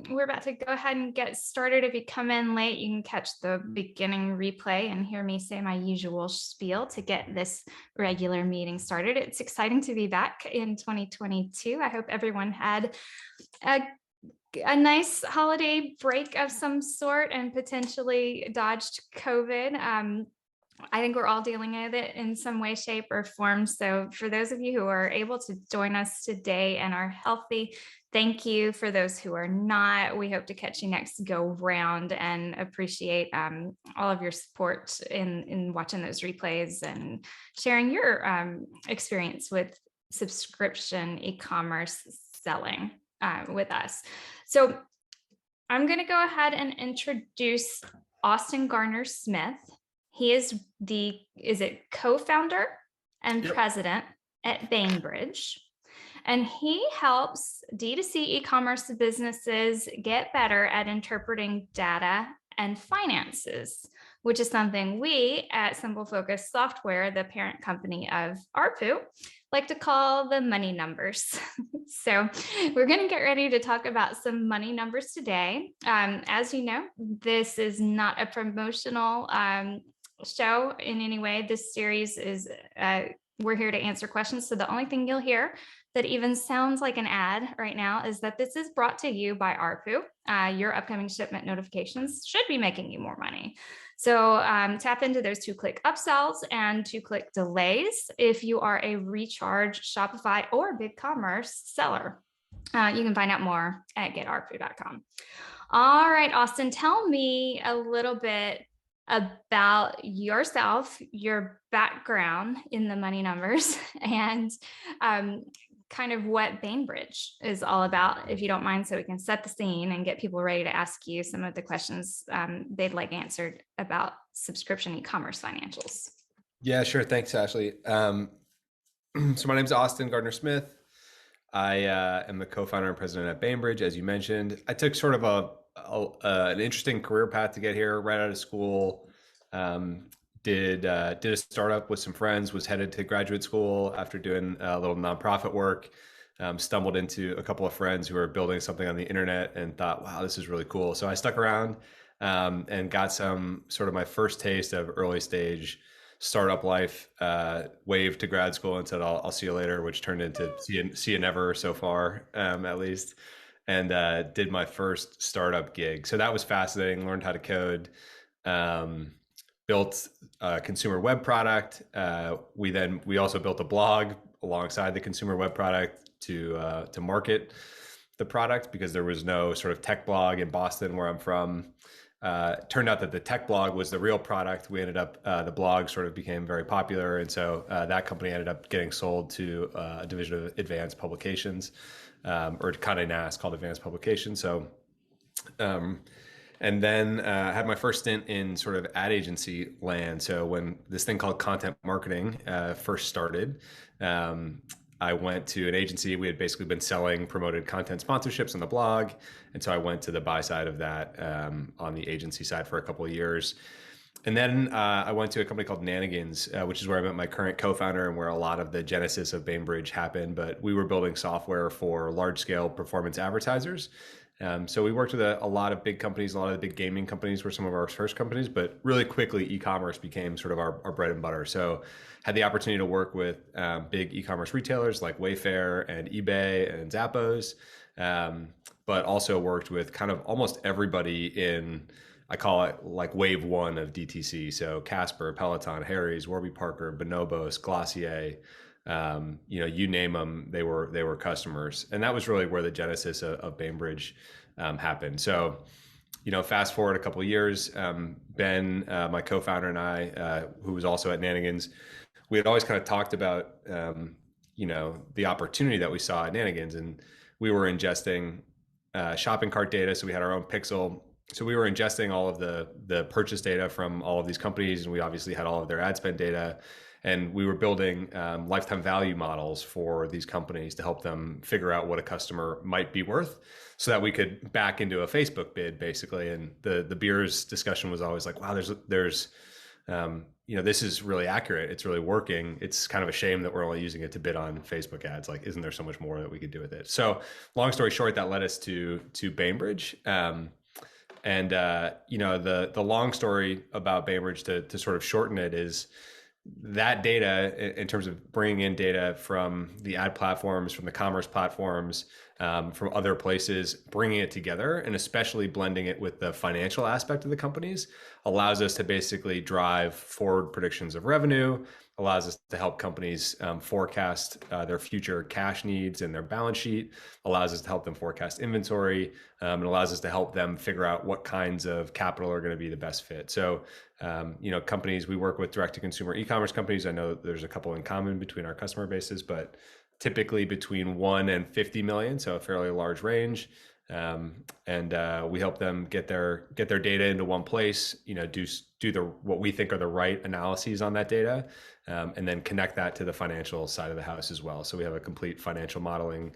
We're about to go ahead and get started. If you come in late, you can catch the beginning replay and hear me say my usual spiel to get this regular meeting started. It's exciting to be back in 2022. I hope everyone had a nice holiday break of some sort and potentially dodged COVID. I think we're all dealing with it in some way, shape, or form. So for those of you who are able to join us today and are healthy, thank you. For those who are not, we hope to catch you next go round and appreciate all of your support in watching those replays and sharing your experience with subscription e-commerce selling with us. So I'm going to go ahead and introduce Austin Gardner-Smith. He is co-founder and president at Bainbridge, and he helps D2C e-commerce businesses get better at interpreting data and finances, which is something we at Simple Focus Software, the parent company of ARPU, like to call the money numbers. So we're going to get ready to talk about some money numbers today. As you know, this is not a promotional show in any way. This series is, we're here to answer questions. So the only thing you'll hear that even sounds like an ad right now is that this is brought to you by ARPU. Your upcoming shipment notifications should be making you more money. So tap into those 2-click upsells and 2-click delays if you are a recharge Shopify or BigCommerce seller. You can find out more at getarpu.com. All right, Austin, tell me a little bit about yourself, your background in the money numbers, and kind of what Bainbridge is all about, if you don't mind, so we can set the scene and get people ready to ask you some of the questions they'd like answered about subscription e-commerce financials. Yeah, sure. Thanks, Ashley. So my name is Austin Gardner-Smith. I am the co-founder and president at Bainbridge, as you mentioned. I took sort of an interesting career path to get here right out of school. Did a startup with some friends, was headed to graduate school after doing a little nonprofit work, stumbled into a couple of friends who were building something on the internet and thought, wow, this is really cool. So I stuck around and got some sort of my first taste of early stage startup life, waved to grad school and said, I'll see you later, which turned into see you never so far, at least. And did my first startup gig. So that was fascinating, learned how to code, built a consumer web product. We also built a blog alongside the consumer web product to market the product, because there was no sort of tech blog in Boston where I'm from. Turned out that the tech blog was the real product. We ended up, the blog sort of became very popular. And so that company ended up getting sold to a division of Advanced Publications, or Condé Nast, called Advanced Publications. So, and then had my first stint in sort of ad agency land. So when this thing called content marketing first started, I went to an agency. We had basically been selling promoted content sponsorships on the blog. And so I went to the buy side of that on the agency side for a couple of years. And then I went to a company called Nanigans, which is where I met my current co-founder and where a lot of the genesis of Bainbridge happened. But we were building software for large-scale performance advertisers. So we worked with a lot of big companies. A lot of the big gaming companies were some of our first companies, but really quickly e-commerce became sort of our bread and butter. So had the opportunity to work with big e-commerce retailers like Wayfair and eBay and Zappos, but also worked with kind of almost everybody in, I call it like wave one of DTC. So Casper, Peloton, Harry's, Warby Parker, Bonobos, Glossier, you name them, they were customers. And that was really where the genesis of Bainbridge happened. So, fast forward a couple of years, Ben, my co-founder, and I, who was also at Nanigans, we had always kind of talked about, the opportunity that we saw at Nanigans, and we were ingesting shopping cart data. So we had our own pixel. So we were ingesting all of the purchase data from all of these companies, and we obviously had all of their ad spend data. And we were building lifetime value models for these companies to help them figure out what a customer might be worth, so that we could back into a Facebook bid, basically. And the beers discussion was always like, wow, there's this is really accurate. It's really working. It's kind of a shame that we're only using it to bid on Facebook ads. Like, isn't there so much more that we could do with it? So long story short, that led us to Bainbridge. The long story about Bainbridge, to sort of shorten it, is that data, in terms of bringing in data from the ad platforms, from the commerce platforms, from other places, bringing it together, and especially blending it with the financial aspect of the companies, allows us to basically drive forward predictions of revenue, allows us to help companies forecast their future cash needs and their balance sheet, allows us to help them forecast inventory, and allows us to help them figure out what kinds of capital are going to be the best fit. So, companies, we work with direct-to-consumer e-commerce companies. I know there's a couple in common between our customer bases, but typically between 1 and 50 million, so a fairly large range. We help them get their data into one place, do what we think are the right analyses on that data, and then connect that to the financial side of the house as well. So we have a complete financial modeling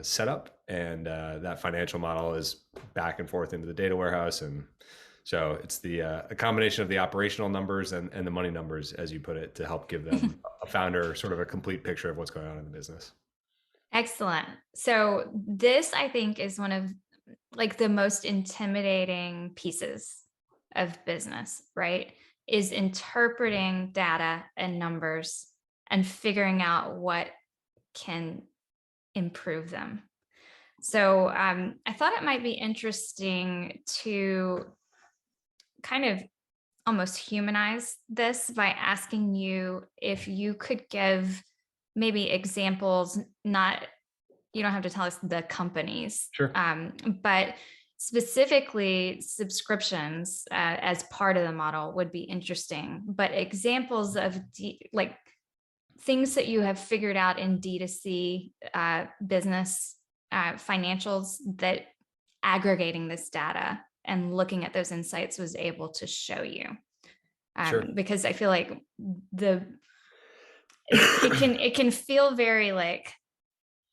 setup, and that financial model is back and forth into the data warehouse. And so it's a combination of the operational numbers and the money numbers, as you put it, to help give them a founder sort of a complete picture of what's going on in the business. Excellent. So this, I think, is one of like the most intimidating pieces of business, right? Is interpreting data and numbers and figuring out what can improve them. So I thought it might be interesting to kind of almost humanize this by asking you if you could give maybe examples. You don't have to tell us the companies, Sure. But specifically subscriptions as part of the model would be interesting. But examples of like things that you have figured out in D2C business financials, that aggregating this data and looking at those insights was able to show you. Sure. Because I feel like it can feel very like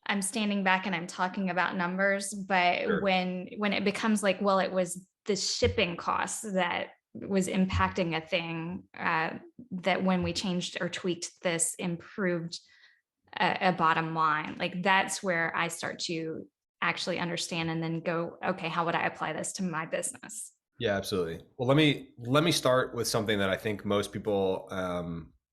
I'm standing back and I'm talking about numbers, but Sure. when it becomes like, well, it was the shipping costs that was impacting a thing that when we changed or tweaked this improved a bottom line, like that's where I start to actually understand and then go, okay, how would I apply this to my business? Yeah, absolutely. Well, let me start with something that I think most people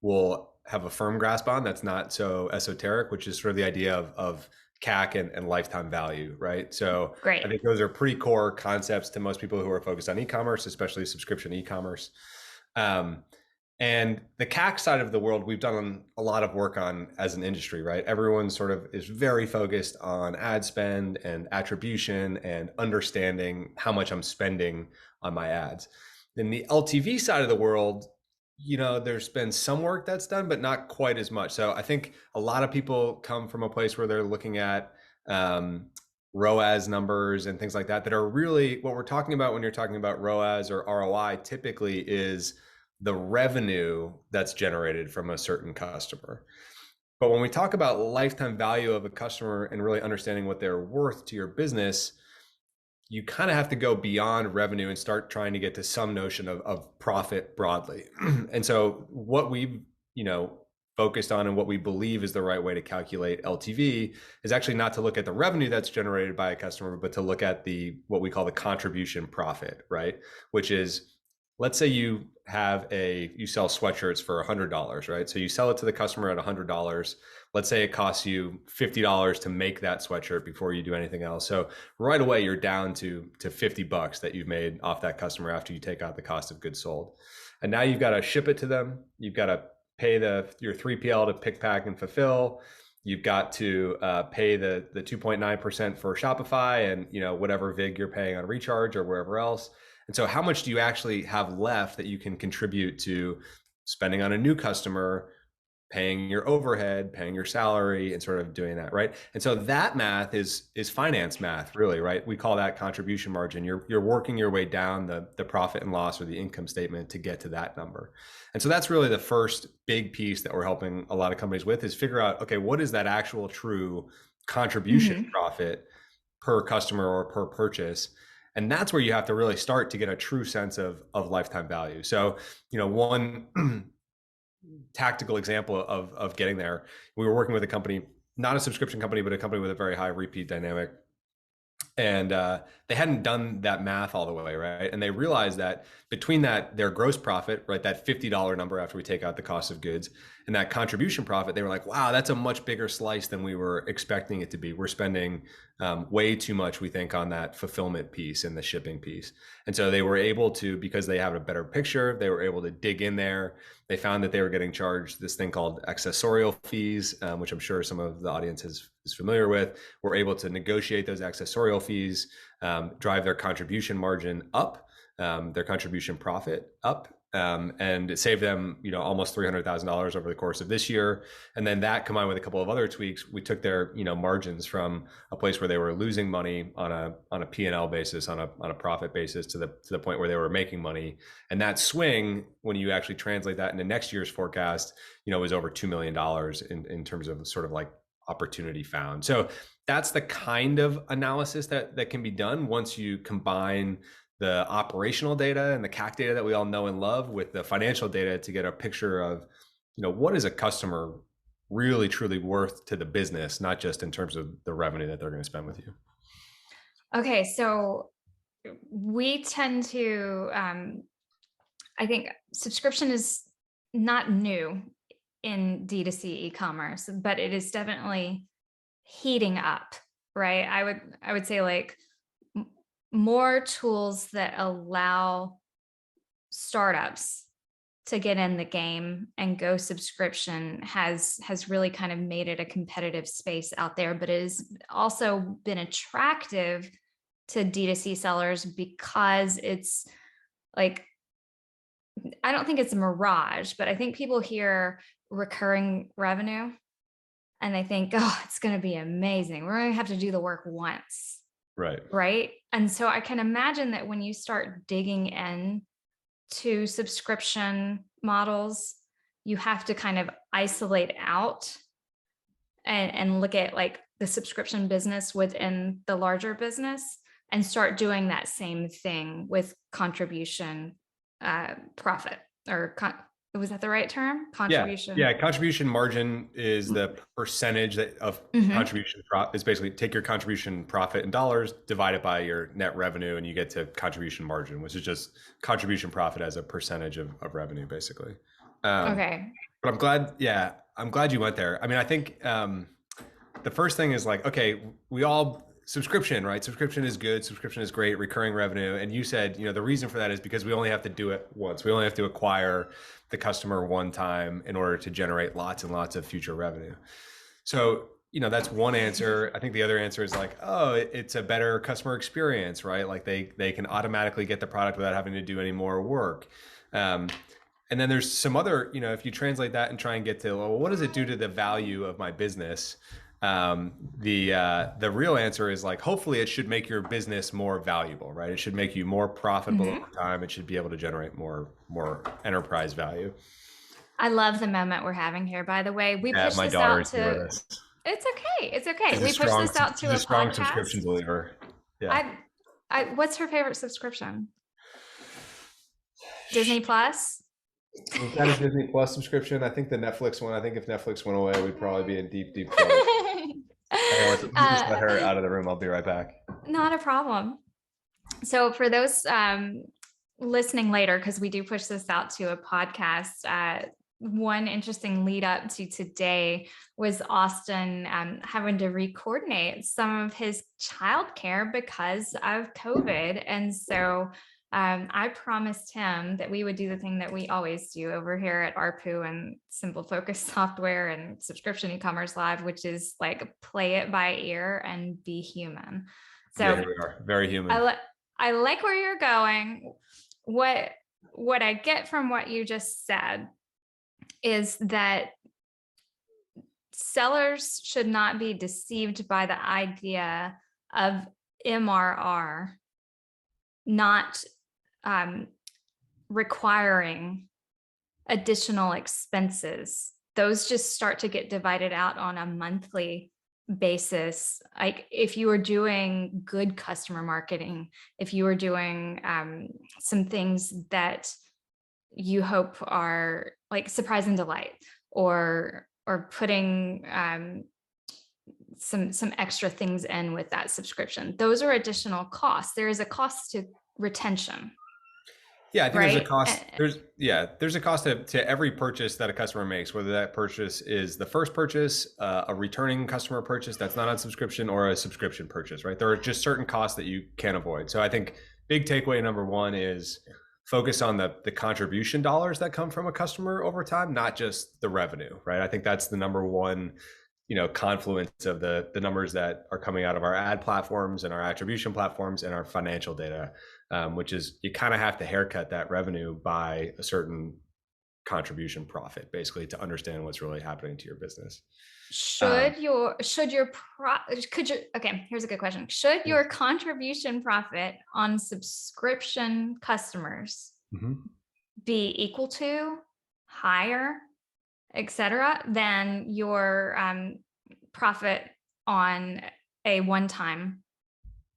will have a firm grasp on, that's not so esoteric, which is sort of the idea of CAC and lifetime value, right? So Great. I think those are pretty core concepts to most people who are focused on e-commerce, especially subscription e-commerce. And the CAC side of the world, we've done a lot of work on as an industry, right? Everyone sort of is very focused on ad spend and attribution and understanding how much I'm spending on my ads. In the LTV side of the world, there's been some work that's done, but not quite as much. So I think a lot of people come from a place where they're looking at ROAS numbers and things like that are really what we're talking about when you're talking about ROAS or ROI typically is the revenue that's generated from a certain customer. But when we talk about lifetime value of a customer and really understanding what they're worth to your business, you kind of have to go beyond revenue and start trying to get to some notion of profit broadly. And so what we've, focused on and what we believe is the right way to calculate LTV is actually not to look at the revenue that's generated by a customer, but to look at what we call the contribution profit, right? Which is, let's say you sell sweatshirts for $100, right? So you sell it to the customer at $100. Let's say it costs you $50 to make that sweatshirt before you do anything else. So right away, you're down to $50 that you've made off that customer after you take out the cost of goods sold. And now you've got to ship it to them. You've got to pay your 3PL to pick, pack, and fulfill. You've got to pay the 2.9% for Shopify and whatever VIG you're paying on Recharge or wherever else. And so how much do you actually have left that you can contribute to spending on a new customer, paying your overhead, paying your salary, and sort of doing that, right? And so that math is finance math, really, right? We call that contribution margin. You're working your way down the profit and loss or the income statement to get to that number. And so that's really the first big piece that we're helping a lot of companies with is figure out, okay, what is that actual true contribution profit per customer or per purchase? And that's where you have to really start to get a true sense of lifetime value. So, one tactical example of getting there, we were working with a company, not a subscription company, but a company with a very high repeat dynamic. And they hadn't done that math all the way, right? And they realized that between their gross profit, right, that $50 number after we take out the cost of goods, and that contribution profit, they were like, wow, that's a much bigger slice than we were expecting it to be. We're spending way too much, we think, on that fulfillment piece and the shipping piece. And so they were able to, because they have a better picture, they were able to dig in there. They found that they were getting charged this thing called accessorial fees, which I'm sure some of the audience is familiar with. We're able to negotiate those accessorial fees, drive their contribution margin up, their contribution profit up, and it saved them, almost $300,000 over the course of this year. And then that combined with a couple of other tweaks, we took their, margins from a place where they were losing money on a P&L basis, on a profit basis, to the point where they were making money. And that swing, when you actually translate that into next year's forecast, was over $2 million in terms of sort of like opportunity found. So that's the kind of analysis that can be done once you combine the operational data and the CAC data that we all know and love with the financial data to get a picture of, what is a customer really truly worth to the business, not just in terms of the revenue that they're going to spend with you. Okay, so we tend to, I think subscription is not new in D2C e-commerce, but it is definitely heating up, right? I would say like more tools that allow startups to get in the game and go subscription has really kind of made it a competitive space out there, but it has also been attractive to D2C sellers because it's like, I don't think it's a mirage, but I think people hear recurring revenue and they think, oh, it's going to be amazing. We're going to have to do the work once. Right. And so I can imagine that when you start digging in to subscription models, you have to kind of isolate out and look at like the subscription business within the larger business and start doing that same thing with contribution profit, or was that the right term? Contribution. Yeah. Contribution margin is the percentage of contribution profit. Is basically take your contribution profit in dollars, divide it by your net revenue, and you get to contribution margin, which is just contribution profit as a percentage of revenue, basically. Okay. But I'm glad you went there. I mean, I think the first thing is like, okay, subscription, right? Subscription is good. Subscription is great. Recurring revenue. And you said, the reason for that is because we only have to do it once. We only have to acquire the customer one time in order to generate lots and lots of future revenue. So, that's one answer. I think the other answer is like, oh, it's a better customer experience, right? Like they can automatically get the product without having to do any more work. And then there's some other, if you translate that and try and get to, well, what does it do to the value of my business? The real answer is like, hopefully it should make your business more valuable, right? It should make you more profitable over time. It should be able to generate more enterprise value. I love the moment we're having here, by the way. We pushed my this out to. It's okay. It's okay. We pushed this out to a strong podcast. Subscription believer. Yeah. What's her favorite subscription? Disney Plus? We've got a Disney Plus subscription. I think the Netflix one. I think if Netflix went away, we'd probably be in deep trouble. Just let her out of the room. I'll be right back. Not a problem. So for those listening later, because we do push this out to a podcast, one interesting lead up to today was Austin having to re-coordinate some of his childcare because of COVID. And so I promised him that we would do the thing that we always do over here at ARPU and Simple Focus Software and Subscription E-commerce Live, which is like play it by ear and be human. So yeah, we are very human. I like where you're going. What I get from what you just said is that sellers should not be deceived by the idea of MRR not requiring additional expenses. Those just start to get divided out on a monthly basis, like if you were doing good customer marketing, if you were doing some things that you hope are like surprise and delight, or putting some extra things in with that subscription, those are additional costs. There is a cost to retention, Yeah, I think there's a right? cost. There's a cost to every purchase that a customer makes, whether that purchase is the first purchase, a returning customer purchase that's not on subscription, or a subscription purchase, right? There are just certain costs that you can't avoid. So I think big takeaway number one is focus on the contribution dollars that come from a customer over time, not just the revenue, right? I think that's the number one, confluence of the numbers that are coming out of our ad platforms and our attribution platforms and our financial data. Which is you kind of have to haircut that revenue by a certain contribution profit, basically, to understand what's really happening to your business. Okay, here's a good question. Should your contribution profit on subscription customers be equal to, higher, etc., than your profit on a one-time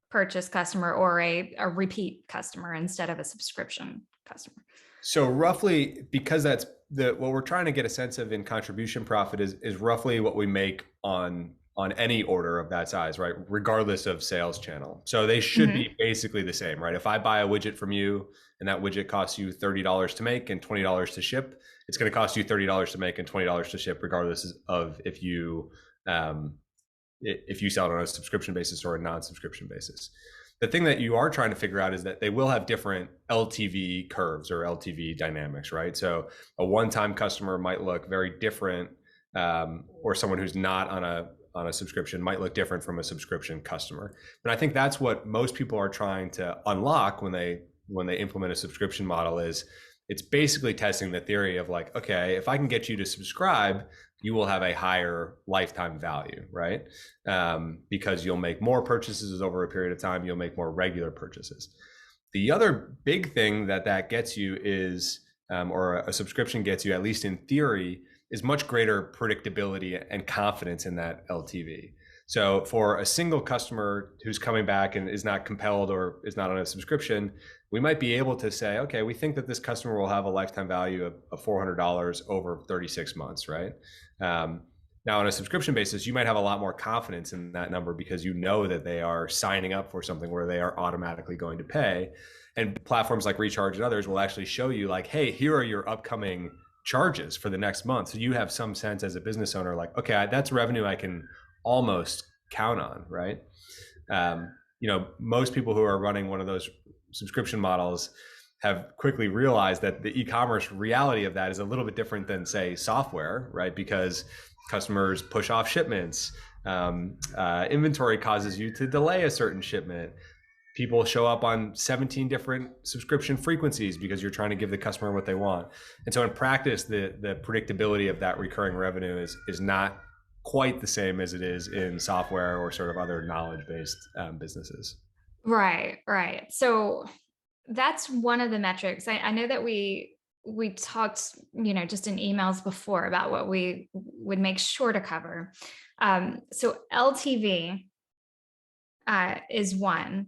purchase customer or a repeat customer instead of a subscription customer? So roughly, because that's what we're trying to get a sense of in contribution profit is roughly what we make on any order of that size, right? Regardless of sales channel. So they should be basically the same, right? If I buy a widget from you and that widget costs you $30 to make and $20 to ship, it's going to cost you $30 to make and $20 to ship, regardless of if you sell it on a subscription basis or a non-subscription basis. The thing that you are trying to figure out is that they will have different LTV curves or LTV dynamics, right? So a one-time customer might look very different, or someone who's not on a subscription might look different from a subscription customer. And I think that's what most people are trying to unlock when they implement a subscription model. Is it's basically testing the theory of like, okay, if I can get you to subscribe, you will have a higher lifetime value, right? Because you'll make more purchases over a period of time, you'll make more regular purchases. The other big thing that gets you is, or a subscription gets you, at least in theory, is much greater predictability and confidence in that LTV. So for a single customer who's coming back and is not compelled or is not on a subscription, we might be able to say, okay, we think that this customer will have a lifetime value of $400 over 36 months, right? Now, on a subscription basis, you might have a lot more confidence in that number because you know that they are signing up for something where they are automatically going to pay. And platforms like Recharge and others will actually show you like, hey, here are your upcoming charges for the next month. So you have some sense as a business owner, like, okay, that's revenue I can almost count on, right? Most people who are running one of those subscription models have quickly realized that the e-commerce reality of that is a little bit different than, say, software, right? Because customers push off shipments, inventory causes you to delay a certain shipment. People show up on 17 different subscription frequencies because you're trying to give the customer what they want. And so in practice, the predictability of that recurring revenue is not quite the same as it is in software or sort of other knowledge-based businesses. Right. So that's one of the metrics. I know that we talked, just in emails before about what we would make sure to cover. So LTV is one.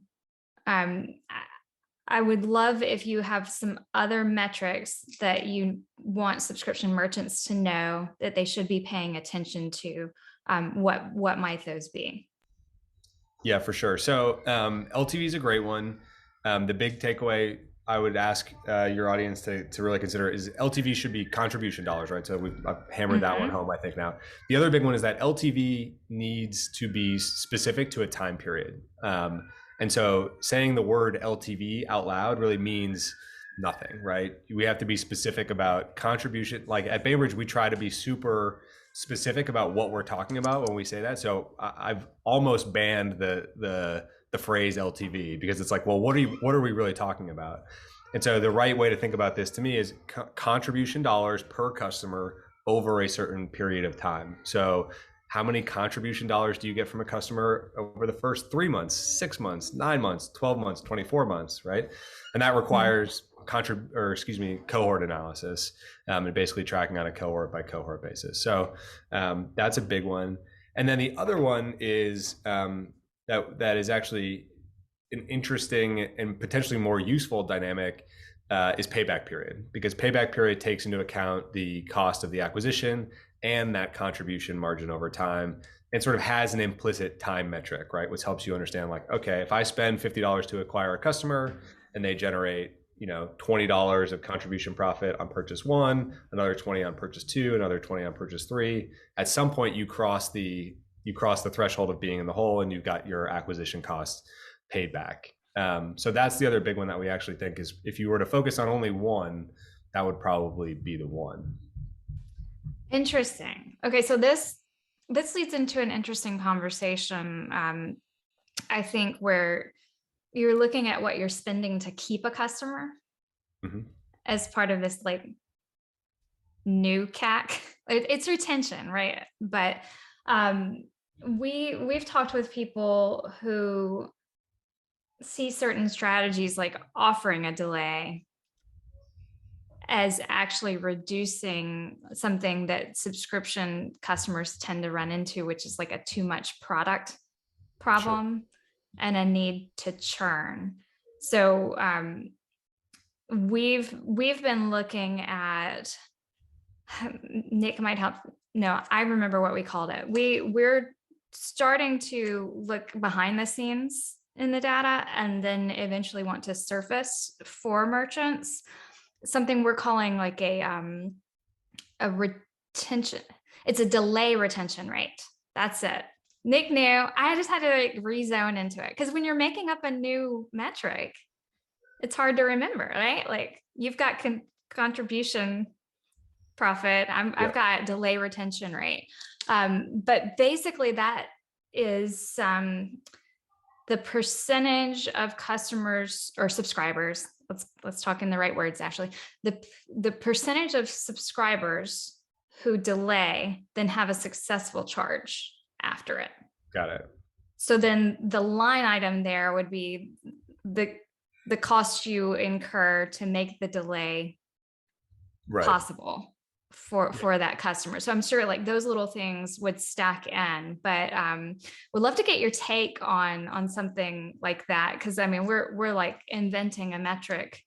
I would love if you have some other metrics that you want subscription merchants to know that they should be paying attention to. What might those be? Yeah, for sure. So LTV is a great one. The big takeaway I would ask your audience to really consider is LTV should be contribution dollars, right? So I've hammered that one home, I think now. The other big one is that LTV needs to be specific to a time period. And so saying the word LTV out loud really means nothing, right? We have to be specific about contribution. Like at Bainbridge, we try to be super specific about what we're talking about when we say that. So I've almost banned the phrase LTV because it's like, well, what are we really talking about? And so the right way to think about this to me is contribution dollars per customer over a certain period of time. So how many contribution dollars do you get from a customer over the first 3 months, 6 months, 9 months, 12 months, 24 months, right? And that requires cohort analysis, and basically tracking on a cohort by cohort basis. So that's a big one. And then the other one is that is actually an interesting and potentially more useful dynamic is payback period, because payback period takes into account the cost of the acquisition and that contribution margin over time, and sort of has an implicit time metric, right? Which helps you understand, like, okay, if I spend $50 to acquire a customer and they generate, $20 of contribution profit on purchase 1, another 20 on purchase 2, another 20 on purchase 3. At some point, you cross the threshold of being in the hole, and you've got your acquisition costs paid back. So that's the other big one that we actually think is, if you were to focus on only one, that would probably be the one. Interesting. Okay, so this leads into an interesting conversation. I think where you're looking at what you're spending to keep a customer as part of this like new CAC. It's retention, right? But we've talked with people who see certain strategies like offering a delay as actually reducing something that subscription customers tend to run into, which is like a too much product problem and a need to churn. So we've been looking at, Nick might help. No, I remember what we called it. We're starting to look behind the scenes in the data and then eventually want to surface for merchants something we're calling like a retention. It's a delay retention rate. That's it. Nick knew. I just had to like rezone into it, because when you're making up a new metric, it's hard to remember, right? Like you've got contribution profit. I've got delay retention rate. But basically that is the percentage of customers or subscribers. Let's talk in the right words, actually. The percentage of subscribers who delay then have a successful charge after it. Got it. So then the line item there would be the cost you incur to make the delay possible for that customer. So I'm sure like those little things would stack in, but would love to get your take on something like that, because I mean we're like inventing a metric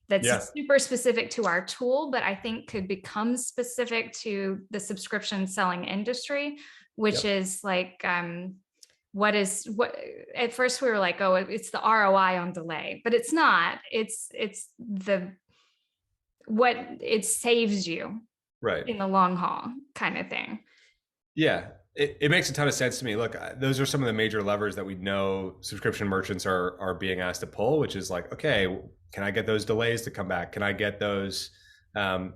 that's super specific to our tool, but I think could become specific to the subscription selling industry, which is like what at first we were like, oh, it's the ROI on delay, but it's not. It's what it saves you in the long haul kind of thing. Yeah, it makes a ton of sense to me. Look, those are some of the major levers that we know subscription merchants are being asked to pull, which is like, okay, can I get those delays to come back? Can I get those, can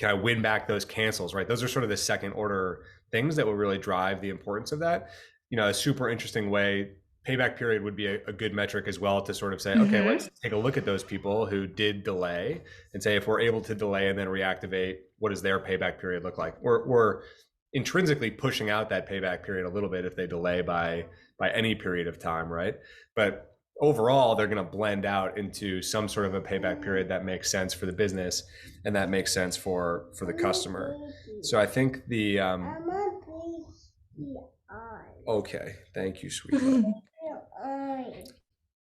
I win back those cancels, right? Those are sort of the second order things that will really drive the importance of that. A super interesting way, payback period would be a good metric as well to sort of say, okay, let's take a look at those people who did delay and say, if we're able to delay and then reactivate, what does their payback period look like? We're intrinsically pushing out that payback period a little bit if they delay by any period of time, right? But overall, they're going to blend out into some sort of a payback period that makes sense for the business and that makes sense for the customer. So I think the okay, thank you, sweetheart.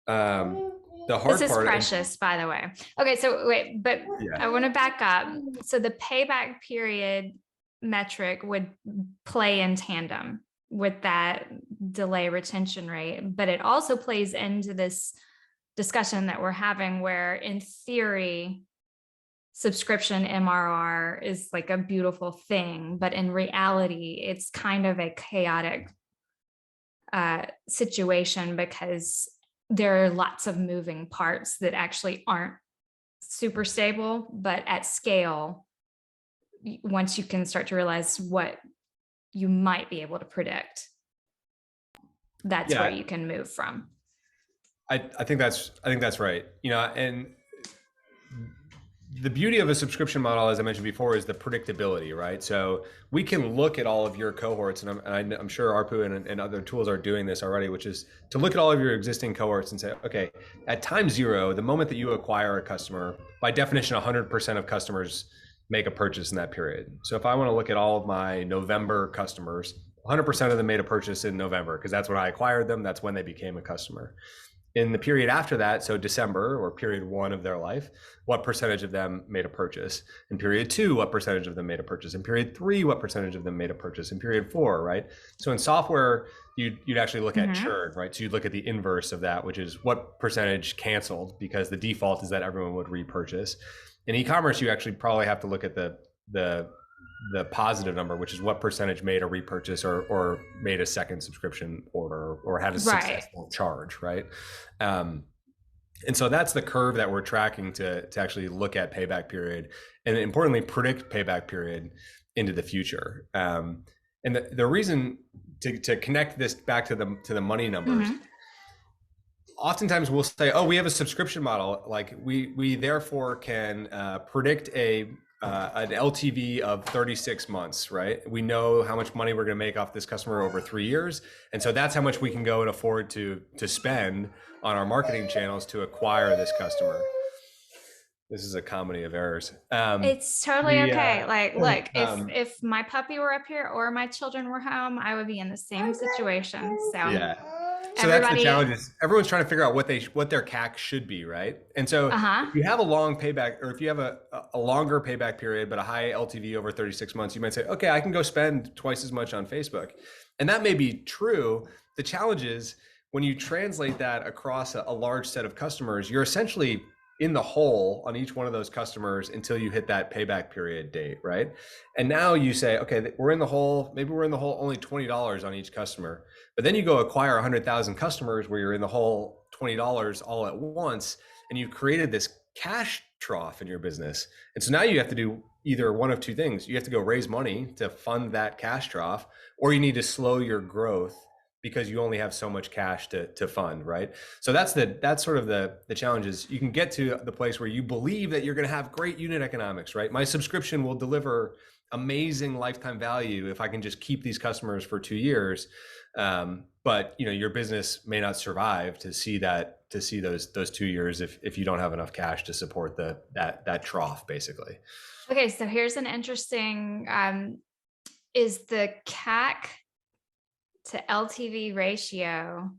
The hard this is part, precious, by the way. Okay, so wait, but I want to back up. So the payback period metric would play in tandem with that delay retention rate, but it also plays into this discussion that we're having where in theory, subscription MRR is like a beautiful thing, but in reality, it's kind of a chaotic situation because there are lots of moving parts that actually aren't super stable, but at scale, once you can start to realize what you might be able to predict, that's where you can move from. I think that's right. And the beauty of a subscription model, as I mentioned before, is the predictability, right? So we can look at all of your cohorts, and I'm sure ARPU and other tools are doing this already, which is to look at all of your existing cohorts and say, okay, at time zero, the moment that you acquire a customer, by definition, 100% of customers make a purchase in that period. So if I want to look at all of my November customers, 100% of them made a purchase in November because that's when I acquired them. That's when they became a customer. In the period after that, so December or period 1 of their life, what percentage of them made a purchase? In period 2, what percentage of them made a purchase? In period 3, what percentage of them made a purchase? In period 4, right? So in software, you'd actually look at churn, right? So you'd look at the inverse of that, which is what percentage canceled, because the default is that everyone would repurchase. In e-commerce, you actually probably have to look at the positive number, which is what percentage made a repurchase or made a second subscription order or had a successful charge, right? And so that's the curve that we're tracking to actually look at payback period and importantly predict payback period into the future. And the reason to connect this back to the money numbers. Oftentimes we'll say, oh, we have a subscription model, like we therefore can predict an LTV of 36 months, right? We know how much money we're going to make off this customer over 3 years. And so that's how much we can go and afford to spend on our marketing channels to acquire this customer. This is a comedy of errors. It's totally okay. Look, if my puppy were up here or my children were home, I would be in the same situation. So yeah. So that's the challenge is everyone's trying to figure out what their CAC should be, right? And so if you have a long payback, or if you have a longer payback period, but a high LTV over 36 months, you might say, okay, I can go spend twice as much on Facebook. And that may be true. The challenge is when you translate that across a large set of customers, you're essentially in the hole on each one of those customers until you hit that payback period date, right? And now you say, okay, we're in the hole, maybe we're in the hole only $20 on each customer, but then you go acquire 100,000 customers where you're in the hole $20 all at once, and you've created this cash trough in your business. And so now you have to do either one of two things. You have to go raise money to fund that cash trough, or you need to slow your growth because you only have so much cash to fund, right? So that's sort of the challenge is you can get to the place where you believe that you're going to have great unit economics, right? My subscription will deliver amazing lifetime value if I can just keep these customers for 2 years. But your business may not survive to see those 2 years if you don't have enough cash to support that trough, basically. Okay, so here's an interesting is the CAC to LTV ratio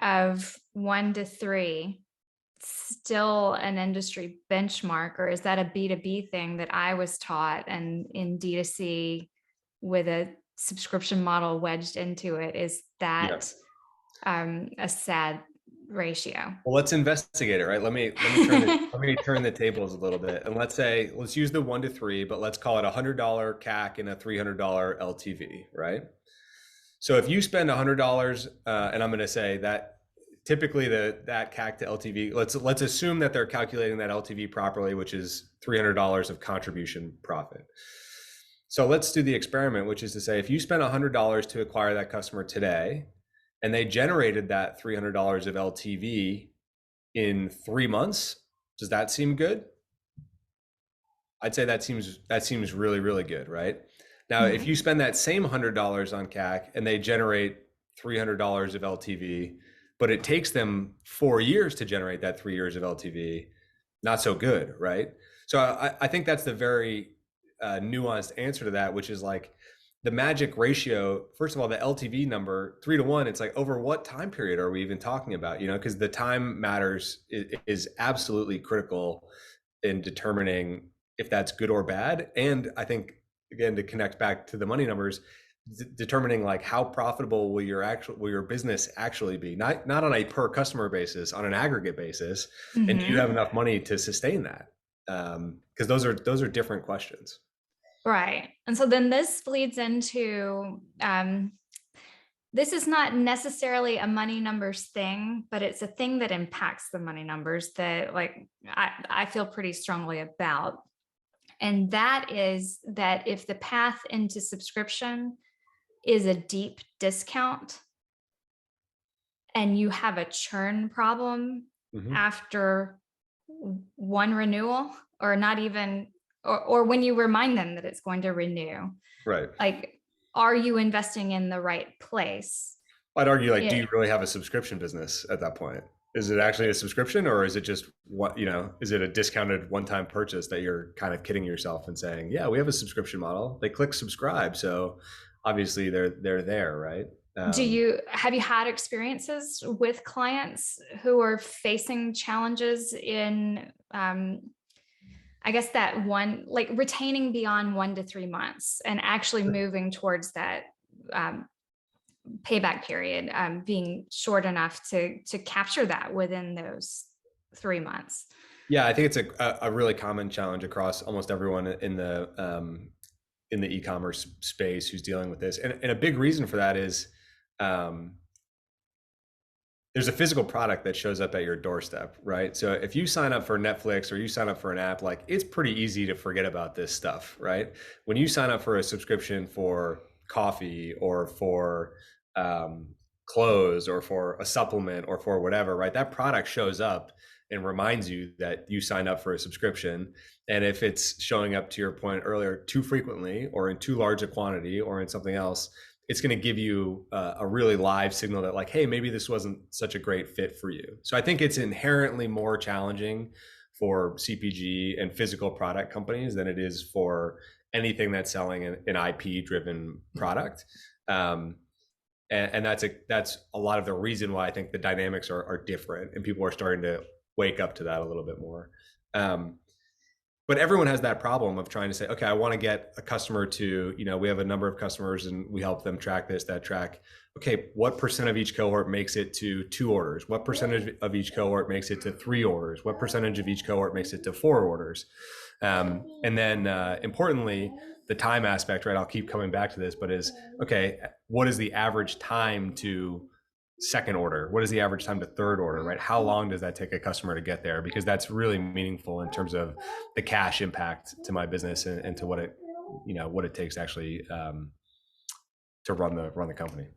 of 1 to 3 still an industry benchmark, or is that a B2B thing that I was taught and in D2C with a subscription model wedged into it? Is that a sad ratio? Well, let's investigate it, right? Let me turn the tables a little bit, and let's use the 1 to 3, but let's call it $100 CAC and a $300 LTV, right? So if you spend $100, and I'm going to say that typically that CAC to LTV, let's assume that they're calculating that LTV properly, which is $300 of contribution profit. So let's do the experiment, which is to say, if you spend $100 to acquire that customer today, and they generated that $300 of LTV in 3 months, does that seem good? I'd say that seems really, really good, right? Now, if you spend that same $100 on CAC and they generate $300 of LTV, but it takes them 4 years to generate that 3 years of LTV, not so good, right? So I think that's the very nuanced answer to that, which is like the magic ratio. First of all, the LTV number 3 to 1, it's like over what time period are we even talking about? Because the time matters is absolutely critical in determining if that's good or bad. And I think, again, to connect back to the money numbers, determining like how profitable will your business actually be, not on a per customer basis, on an aggregate basis, and do you have enough money to sustain that? Because those are different questions. Right. And so then this leads into this is not necessarily a money numbers thing, but it's a thing that impacts the money numbers that I feel pretty strongly about. And that is that if the path into subscription is a deep discount and you have a churn problem after one renewal, or not even, or when you remind them that it's going to renew, right? Like, are you investing in the right place? I'd argue, do you really have a subscription business at that point? Is it actually a subscription, or is it just is it a discounted one-time purchase that you're kind of kidding yourself and saying, yeah, we have a subscription model. They click subscribe, so obviously they're there, right? Have you had experiences with clients who are facing challenges in, I guess that one, like retaining beyond 1 to 3 months and actually moving towards that payback period being short enough to capture that within those 3 months? Yeah, I think it's a really common challenge across almost everyone in the e-commerce space who's dealing with this, and a big reason for that is there's a physical product that shows up at your doorstep, right? So if you sign up for Netflix or you sign up for an app, like it's pretty easy to forget about this stuff, right? When you sign up for a subscription for coffee or for clothes or for a supplement or for whatever, right? That product shows up and reminds you that you signed up for a subscription. And if it's showing up, to your point earlier, too frequently or in too large a quantity or in something else, it's going to give you a really live signal that like, hey, maybe this wasn't such a great fit for you. So I think it's inherently more challenging for CPG and physical product companies than it is for anything that's selling an IP driven product. And that's a lot of the reason why I think the dynamics are different and people are starting to wake up to that a little bit more. But everyone has that problem of trying to say, okay, I want to get a customer to, we have a number of customers and we help them track this, that track. Okay, what percent of each cohort makes it to 2 orders? What percentage of each cohort makes it to 3 orders? What percentage of each cohort makes it to 4 orders? And then importantly, the time aspect, right? I'll keep coming back to this, but is, okay, what is the average time to second order? What is the average time to third order, right? How long does that take a customer to get there? Because that's really meaningful in terms of the cash impact to my business and to what it takes actually to run the company.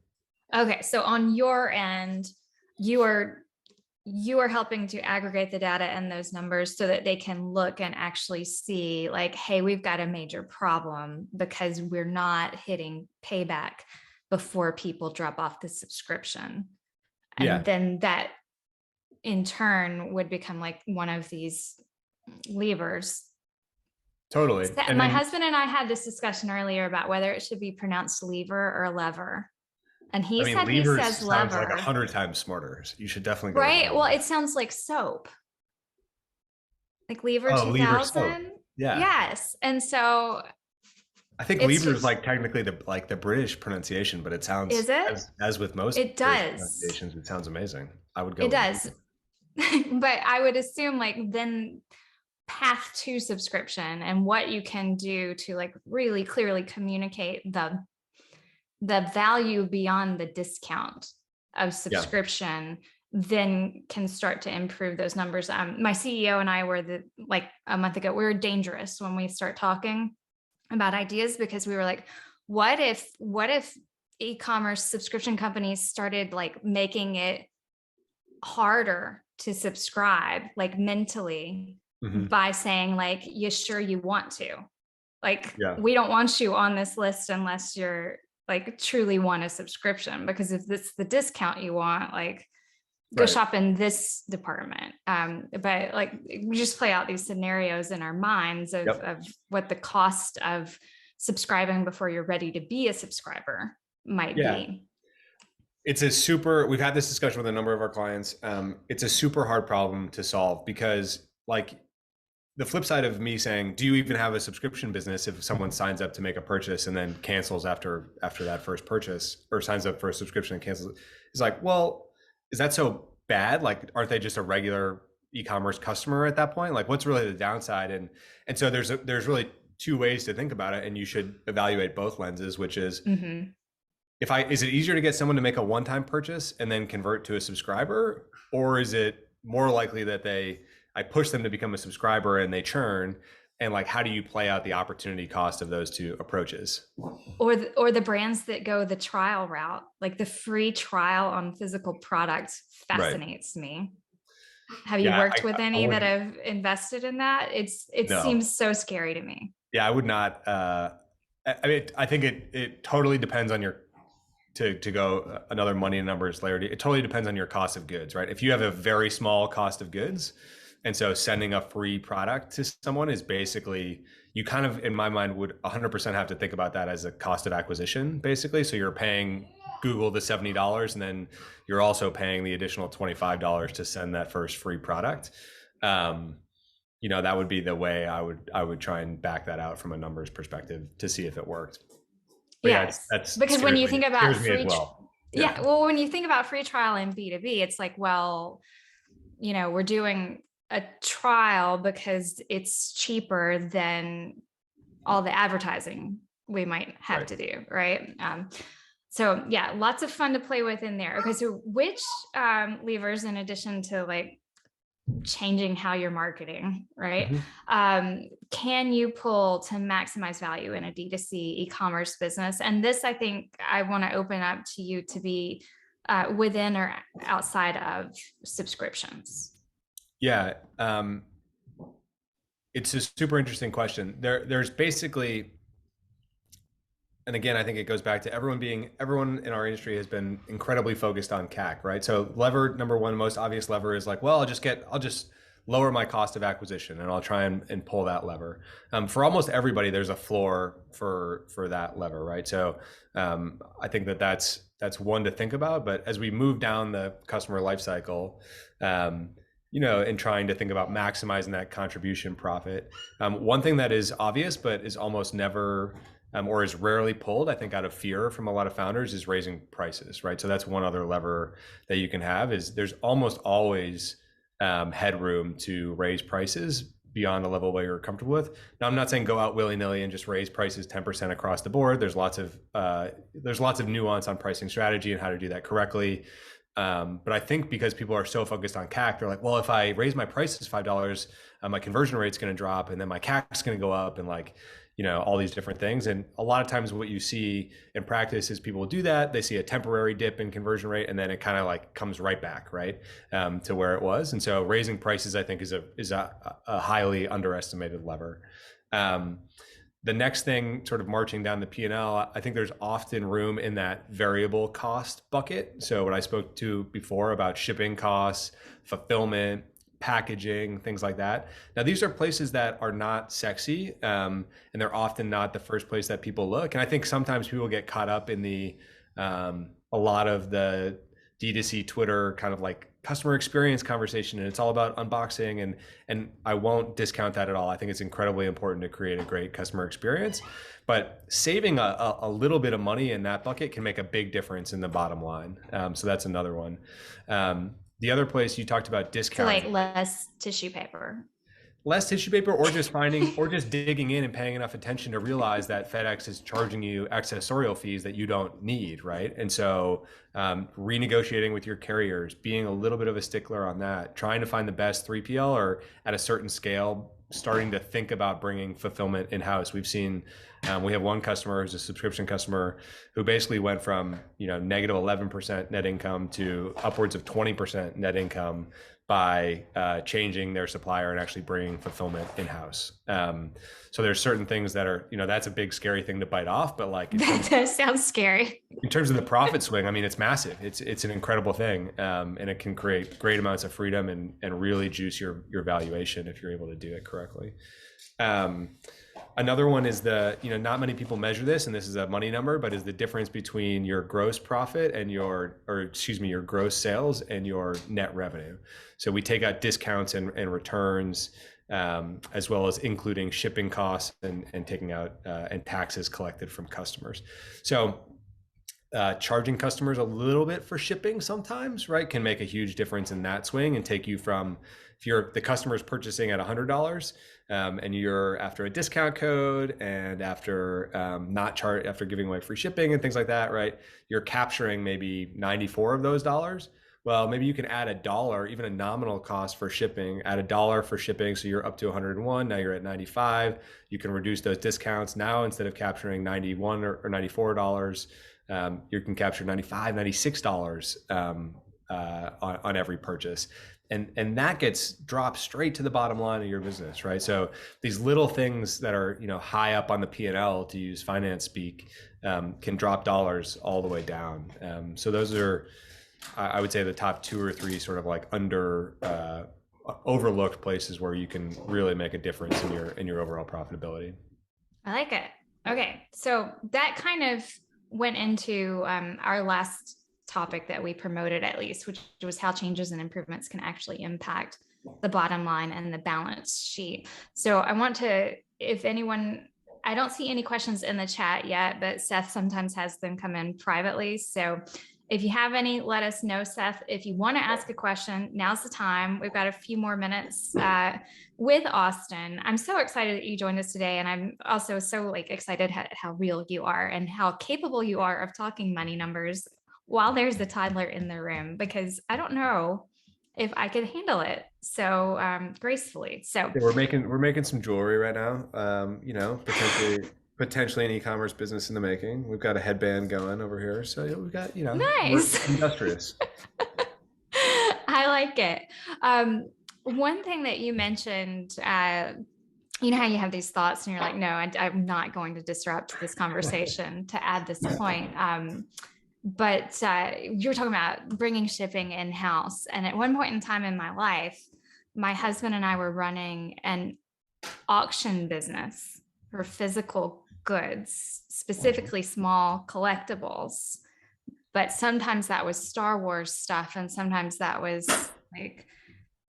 Okay, so on your end, you are helping to aggregate the data and those numbers so that they can look and actually see like, hey, we've got a major problem because we're not hitting payback before people drop off the subscription. And then that in turn would become like one of these levers. Totally. And my husband and I had this discussion earlier about whether it should be pronounced lever or lever. And he said he says lever. Sounds like 100 times smarter. You should definitely go right. Well, it sounds like soap. Like Lever 2000. Lever soap. Yeah. Yes. And so I think lever is like technically the British pronunciation, but it sounds, is it? As with most it does pronunciations, it sounds amazing. I would go. It does. But I would assume like then path to subscription and what you can do to like really clearly communicate the value beyond the discount of subscription, then can start to improve those numbers. My CEO and I were a month ago, we were dangerous when we start talking about ideas because we were like, what if e-commerce subscription companies started like making it harder to subscribe, like mentally, by saying like, you sure you want to? Like, we don't want you on this list unless you're like truly want a subscription, because if it's the discount you want, like go shop in this department. But like we just play out these scenarios in our minds of what the cost of subscribing before you're ready to be a subscriber might be. We've had this discussion with a number of our clients. It's a super hard problem to solve because like the flip side of me saying, do you even have a subscription business if someone signs up to make a purchase and then cancels after that first purchase, or signs up for a subscription and cancels? It's like, well, is that so bad? Like, aren't they just a regular e-commerce customer at that point? Like, what's really the downside? And so there's really 2 ways to think about it, and you should evaluate both lenses, which is, is it easier to get someone to make a one-time purchase and then convert to a subscriber, or is it more likely that I push them to become a subscriber and they churn? And like, how do you play out the opportunity cost of those 2 approaches? Or the brands that go the trial route, like the free trial on physical products fascinates me. Have you worked with any that have invested in that? It seems so scary to me. Yeah, I would not. I mean, I think it totally depends on your, to go another money and numbers layer. It totally depends on your cost of goods, right? If you have a very small cost of goods, And so sending a free product to someone is basically, you kind of, in my mind, would 100% have to think about that as a cost of acquisition, basically. So you're paying Google the $70, and then you're also paying the additional $25 to send that first free product. That would be the way I would try and back that out from a numbers perspective to see if it worked. But yes, that's because when you think about free as well. Yeah. Well, when you think about free trial in B2B, it's like, well, we're doing a trial because it's cheaper than all the advertising we might have to do, right? So yeah, lots of fun to play with in there. Okay, so which levers, in addition to like changing how you're marketing, right, can you pull to maximize value in a D2C e-commerce business? And this, I think I want to open up to you to be within or outside of subscriptions. Yeah, it's a super interesting question. There's basically, and again, I think it goes back to everyone in our industry has been incredibly focused on CAC, right? So lever number one, most obvious lever is like, well, I'll just lower my cost of acquisition and I'll try and pull that lever. For almost everybody, there's a floor for that lever, right? So I think that's one to think about. But as we move down the customer life cycle, and trying to think about maximizing that contribution profit, one thing that is obvious but is almost never or is rarely pulled, I think, out of fear from a lot of founders, is raising prices, right? So that's one other lever that you can have, is there's almost always headroom to raise prices beyond a level where you're comfortable with. Now, I'm not saying go out willy-nilly and just raise prices 10% across the board. There's lots of nuance on pricing strategy and how to do that correctly. But I think because people are so focused on CAC, they're like, well, if I raise my prices $5, my conversion rate's going to drop, and then my CAC is going to go up, and all these different things. And a lot of times what you see in practice is people do that. They see a temporary dip in conversion rate, and then it kind of like comes right back, right, to where it was. And so raising prices, I think, is a highly underestimated lever. The next thing, sort of marching down the P&L, I think there's often room in that variable cost bucket. So what I spoke to before about shipping costs, fulfillment, packaging, things like that. Now, these are places that are not sexy, and they're often not the first place that people look. And I think sometimes people get caught up in a lot of the D2C Twitter kind of like customer experience conversation, and it's all about unboxing, and I won't discount that at all. I think it's incredibly important to create a great customer experience, but saving a little bit of money in that bucket can make a big difference in the bottom line. So that's another one. The other place you talked about discounts. So like less tissue paper. Less tissue paper, or just digging in and paying enough attention to realize that FedEx is charging you accessorial fees that you don't need, right? And so renegotiating with your carriers, being a little bit of a stickler on that, trying to find the best 3PL, or at a certain scale, starting to think about bringing fulfillment in-house. We've seen, we have one customer who's a subscription customer who basically went from negative 11% net income to upwards of 20% net income by changing their supplier and actually bringing fulfillment in-house. So there's certain things that are, that's a big scary thing to bite off, but like that does sound scary. In terms of the profit swing, I mean, it's massive. It's an incredible thing, and it can create great amounts of freedom and really juice your valuation if you're able to do it correctly. Another one is not many people measure this, and this is a money number, but is the difference between your gross profit and your gross sales and your net revenue. So we take out discounts and returns, as well as including shipping costs and taking out and taxes collected from customers. So charging customers a little bit for shipping sometimes, right, can make a huge difference in that swing and take you from, if the customer is purchasing at $100 and you're after a discount code and after after giving away free shipping and things like that, right, you're capturing maybe 94 of those dollars. Well, maybe you can add $1, even a nominal cost for shipping, add $1 for shipping. So you're up to 101. Now you're at 95. You can reduce those discounts. Now, instead of capturing 91 or $94, you can capture $95, $96 on every purchase. And that gets dropped straight to the bottom line of your business, right? So these little things that are, high up on the P&L, to use finance speak, can drop dollars all the way down. So those are, I would say, the top 2 or 3 sort of like overlooked places where you can really make a difference in your overall profitability. I like it. Okay, so that kind of went into our last topic that we promoted, at least, which was how changes and improvements can actually impact the bottom line and the balance sheet. So I want to, if anyone, I don't see any questions in the chat yet, but Seth sometimes has them come in privately. So if you have any, let us know, Seth. If you want to ask a question, now's the time. We've got a few more minutes with Austin. I'm so excited that you joined us today. And I'm also so excited how real you are and how capable you are of talking money numbers while there's a toddler in the room, because I don't know if I could handle it so gracefully. So yeah, we're making some jewelry right now. You know, potentially an e-commerce business in the making. We've got a headband going over here, so we've got, you know, nice. we're industrious. I like it. One thing that you mentioned, you know how you have these thoughts and you're like, no, I'm not going to disrupt this conversation to add this point. But you were talking about bringing shipping in-house. And at one point in time in my life, my husband and I were running an auction business for physical goods, specifically small collectibles. But sometimes that was Star Wars stuff, and sometimes that was like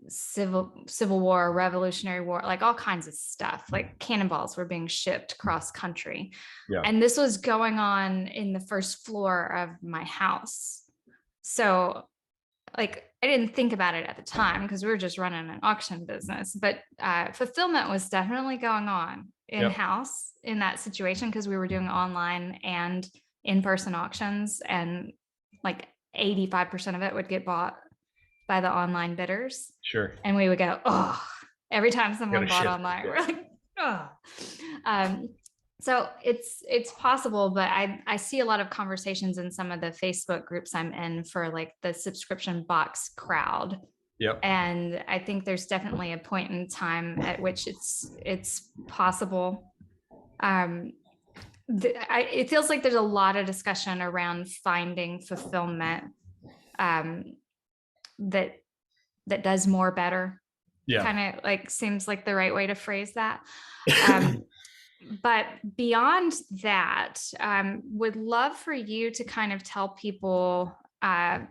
Civil War, Revolutionary War, like all kinds of stuff. Like cannonballs were being shipped cross country. Yeah. And this was going on in the first floor of my house. So like I didn't think about it at the time because we were just running an auction business, but fulfillment was definitely going on in-house in that situation because we were doing online and in-person auctions, and like 85% of it would get bought by the online bidders. Sure. And we would go, oh, every time someone bought online, we're like, oh. So it's possible, but I see a lot of conversations in some of the Facebook groups I'm in for like the subscription box crowd. Yep. And I think there's definitely a point in time at which it's possible. It feels like there's a lot of discussion around finding fulfillment that does more better. Yeah. Kind of like seems like the right way to phrase that. But beyond that, would love for you to kind of tell people how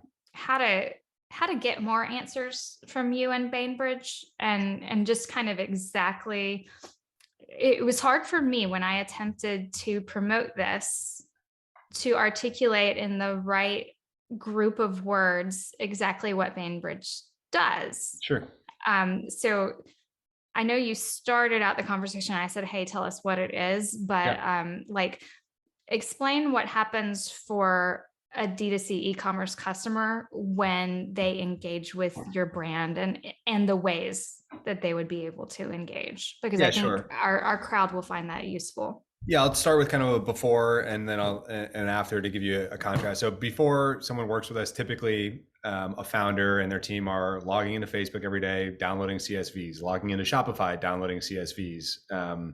to get more answers from you and Bainbridge, and just kind of exactly. It was hard for me when I attempted to promote this to articulate in the right group of words exactly what Bainbridge does. Sure. So I know you started out the conversation. I said, hey, tell us what it is, but like explain what happens for a D2C e-commerce customer when they engage with your brand and the ways that they would be able to engage, because I think our crowd will find that useful. Yeah, I'll start with kind of a before and then and after to give you a contrast. So before someone works with us, typically a founder and their team are logging into Facebook every day, downloading CSVs, logging into Shopify, downloading CSVs,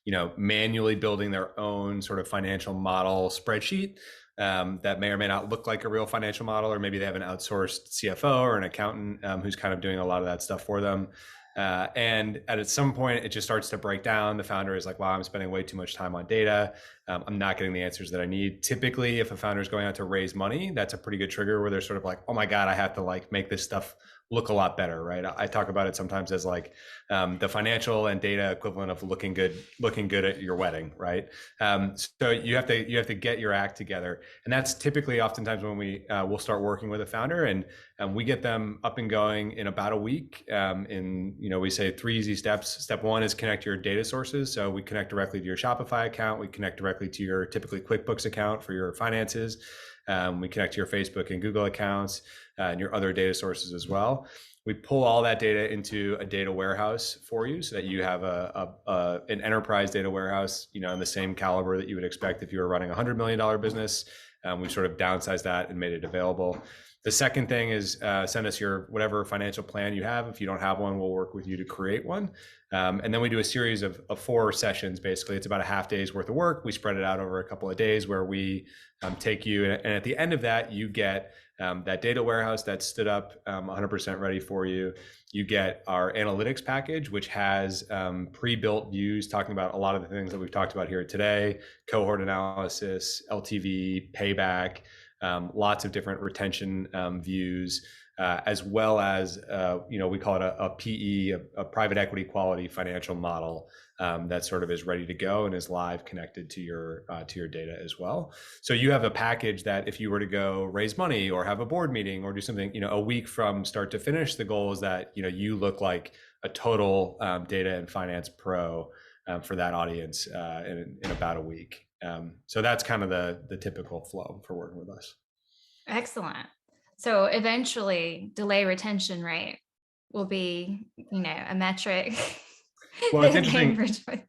you know, manually building their own sort of financial model spreadsheet that may or may not look like a real financial model, or maybe they have an outsourced CFO or an accountant who's kind of doing a lot of that stuff for them. And at some point, it just starts to break down. The founder is like, wow, I'm spending way too much time on data. I'm not getting the answers that I need. Typically, if a founder is going out to raise money, that's a pretty good trigger where they're sort of like, oh my God, I have to like make this stuff look a lot better, right? I talk about it sometimes as like the financial and data equivalent of looking good at your wedding, right? So you have to get your act together, and that's typically oftentimes when we'll start working with a founder, and we get them up and going in about a week. We say 3 easy steps. Step 1 is connect your data sources. So we connect directly to your Shopify account. We connect directly to your typically QuickBooks account for your finances. We connect to your Facebook and Google accounts and your other data sources as well. We pull all that data into a data warehouse for you so that you have an enterprise data warehouse, you know, in the same caliber that you would expect if you were running a $100 million business. We sort of downsized that and made it available. The second thing is send us your whatever financial plan you have. If you don't have one, we'll work with you to create one. And then we do a series of 4 sessions. Basically, it's about a half day's worth of work. We spread it out over a couple of days where we take you. And at the end of that, you get that data warehouse that's stood up 100% ready for you. You get our analytics package, which has pre-built views talking about a lot of the things that we've talked about here today: cohort analysis, LTV, payback, lots of different retention views, as well as we call it a PE, a private equity quality financial model that sort of is ready to go and is live connected to your data as well. So you have a package that if you were to go raise money or have a board meeting or do something, a week from start to finish, the goal is that you look like a total data and finance pro for that audience in about a week. So that's kind of the typical flow for working with us. Excellent. So eventually delay retention rate will be, a metric. Well, it's interesting.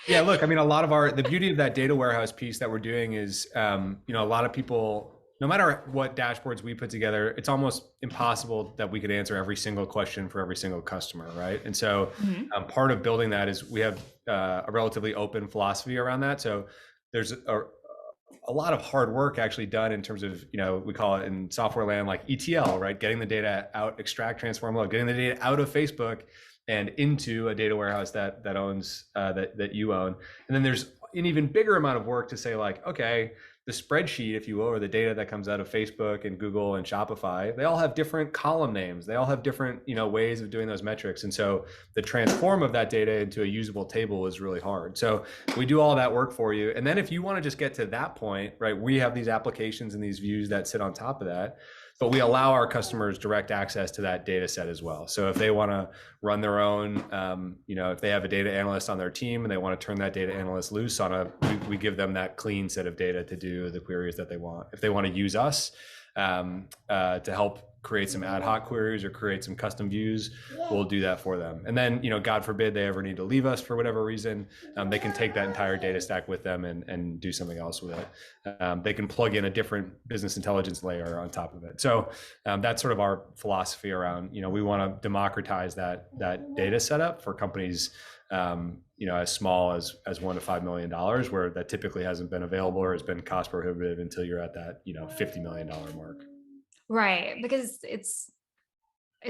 Yeah, look, I mean, a lot of the beauty of that data warehouse piece that we're doing is, a lot of people, no matter what dashboards we put together, it's almost impossible that we could answer every single question for every single customer, right? And so part of building that is we have a relatively open philosophy around that. So there's a lot of hard work actually done in terms of, we call it in software land like ETL, right? Getting the data out, extract, transform, load, getting the data out of Facebook and into a data warehouse that owns that you own. And then there's an even bigger amount of work to say like, okay, the spreadsheet, if you will, or the data that comes out of Facebook and Google and Shopify, they all have different column names. They all have different, ways of doing those metrics. And so the transform of that data into a usable table is really hard. So we do all that work for you. And then if you want to just get to that point, right, we have these applications and these views that sit on top of that. But we allow our customers direct access to that data set as well. So if they want to run their own, if they have a data analyst on their team and they want to turn that data analyst loose we give them that clean set of data to do the queries that they want. If they want to use us to help create some ad hoc queries or create some custom views, we'll do that for them. And then, God forbid they ever need to leave us for whatever reason, they can take that entire data stack with them and do something else with it. They can plug in a different business intelligence layer on top of it. So that's sort of our philosophy around, we want to democratize that data setup for companies, as small as $1 to $5 million, where that typically hasn't been available or has been cost prohibitive until you're at that, $50 million mark. Right, because it's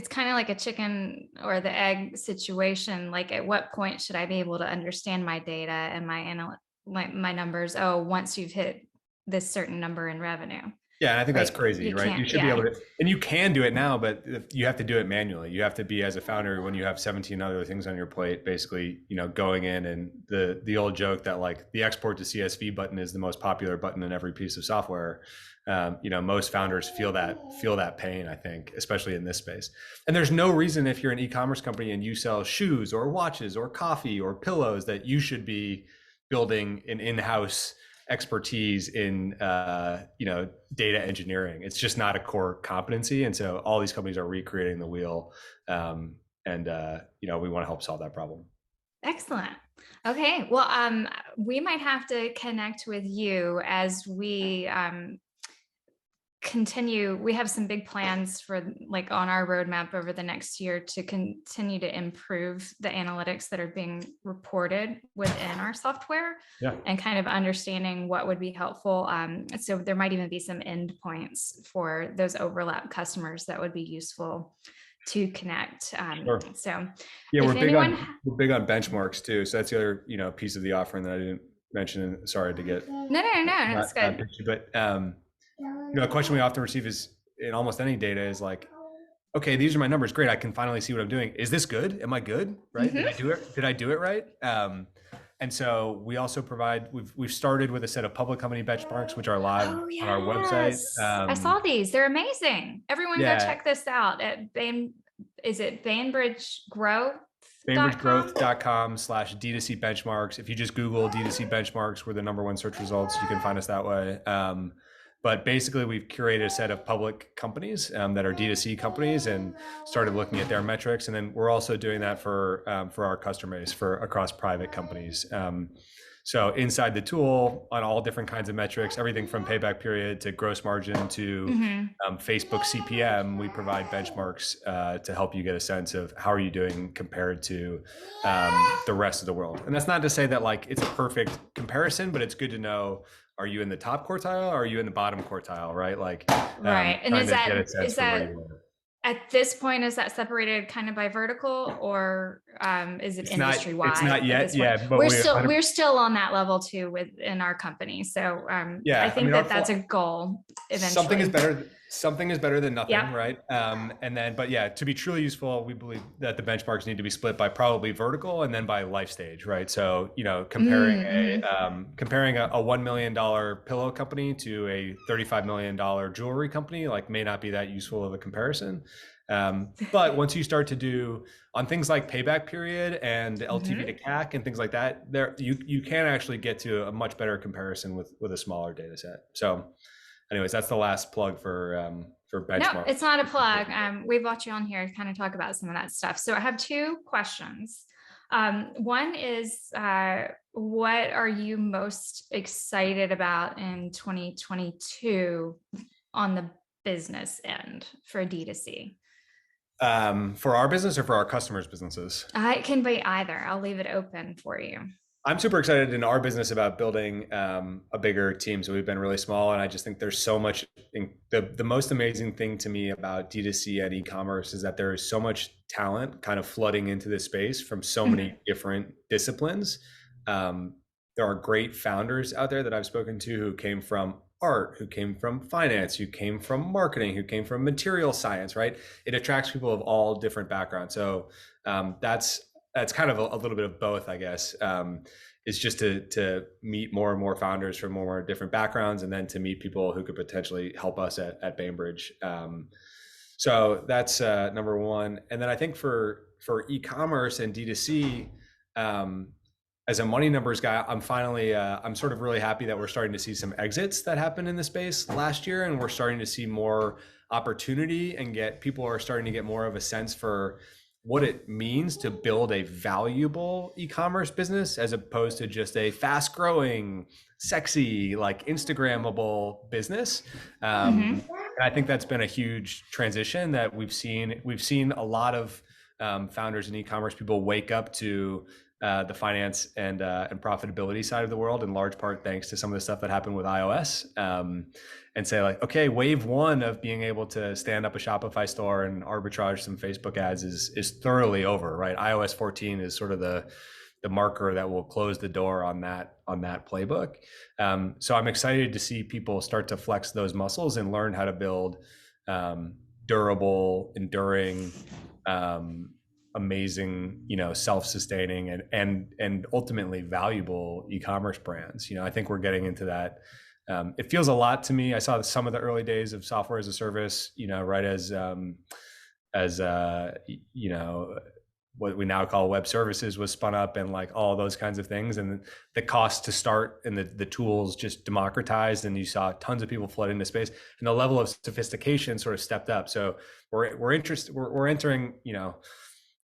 kind of like a chicken or the egg situation. Like, at what point should I be able to understand my data and my numbers? Oh, once you've hit this certain number in revenue. Yeah, and I think that's crazy, right? You should be able to, and you can do it now, but you have to do it manually. You have to be, as a founder, when you have 17 other things on your plate, basically, going in, and the old joke that like the export to CSV button is the most popular button in every piece of software. Most founders feel that pain, I think, especially in this space. And there's no reason, if you're an e-commerce company and you sell shoes or watches or coffee or pillows, that you should be building an in-house expertise in data engineering. It's just not a core competency, and so all these companies are recreating the wheel, and we want to help solve that problem. Excellent. Okay, well, we might have to connect with you as we continue. We have some big plans for on our roadmap over the next year to continue to improve the analytics that are being reported within our software, and kind of understanding what would be helpful. So there might even be some endpoints for those overlap customers that would be useful to connect. Sure. So yeah, we're big on benchmarks too. So that's the other piece of the offering that I didn't mention. Sorry to get no, that's good. But a question we often receive is, in almost any data, is like, okay, these are my numbers. Great. I can finally see what I'm doing. Is this good? Am I good? Right. Did I do it right? And so we also provide, we've started with a set of public company benchmarks, which are live on our website. I saw these. They're amazing. Everyone go check this out at is it Bainbridge Growth? BainbridgeGrowth.com/D2C benchmarks. If you just Google D2C benchmarks, we're the #1 search results. You can find us that way. But basically, we've curated a set of public companies that are D2C companies and started looking at their metrics. And then we're also doing that for our customer base across private companies. So inside the tool on all different kinds of metrics, everything from payback period to gross margin to Facebook CPM, we provide benchmarks to help you get a sense of how are you doing compared to the rest of the world. And that's not to say that like it's a perfect comparison, but it's good to know, are you in the top quartile or are you in the bottom quartile, right? Like, right. And is that at this point, is that separated kind of by vertical, or is it industry wide? It's not yet. Yeah, but we're still on that level too within our company. So I think that's a goal eventually. Something is better than nothing, right? And then, but yeah, to be truly useful, we believe that the benchmarks need to be split by probably vertical and then by life stage, right? So comparing a $1 million pillow company to a $35 million jewelry company like may not be that useful of a comparison. But once you start to do on things like payback period and LTV to CAC and things like that, there you can actually get to a much better comparison with a smaller data set. So anyways, that's the last plug for benchmark. No, it's not a plug. We've brought you on here to kind of talk about some of that stuff. So I have two questions. One is, what are you most excited about in 2022 on the business end for D2C? For our business or for our customers' businesses? It can be either. I'll leave it open for you. I'm super excited in our business about building a bigger team. So we've been really small, and I just think there's so much. The most amazing thing to me about D2C and e-commerce is that there is so much talent kind of flooding into this space from so many different disciplines. There are great founders out there that I've spoken to who came from art, who came from finance, who came from marketing, who came from material science, right? It attracts people of all different backgrounds. So that's kind of a little bit of both, I guess. Is just to meet more and more founders from more different backgrounds, and then to meet people who could potentially help us at Bainbridge. So that's number one. And then I think for e-commerce and D2C, as a money numbers guy, I'm sort of really happy that we're starting to see some exits that happened in the space last year, and we're starting to see more opportunity and people are starting to get more of a sense for what it means to build a valuable e-commerce business as opposed to just a fast growing, sexy, like Instagrammable business. And I think that's been a huge transition that we've seen a lot of founders and e-commerce people wake up to the finance and profitability side of the world, in large part thanks to some of the stuff that happened with iOS, and say like, okay, wave one of being able to stand up a Shopify store and arbitrage some Facebook ads is thoroughly over, right? iOS 14 is sort of the marker that will close the door on that playbook. So I'm excited to see people start to flex those muscles and learn how to build durable, enduring, amazing, self-sustaining and ultimately valuable e-commerce brands. I think we're getting into that. It feels a lot to me. I saw some of the early days of software as a service, right as what we now call web services was spun up, and like all those kinds of things, and the cost to start and the tools just democratized, and you saw tons of people flood into space, and the level of sophistication sort of stepped up. So we're entering,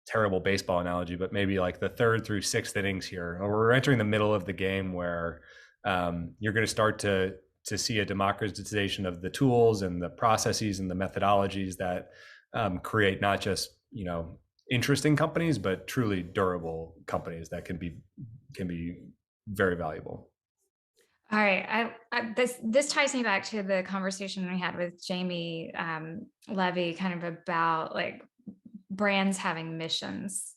terrible baseball analogy, but maybe like the third through sixth innings here, or we're entering the middle of the game where you're going to start to see a democratization of the tools and the processes and the methodologies that create not just interesting companies, but truly durable companies that can be very valuable. All right, this ties me back to the conversation we had with Jamie Levy, kind of about like brands having missions.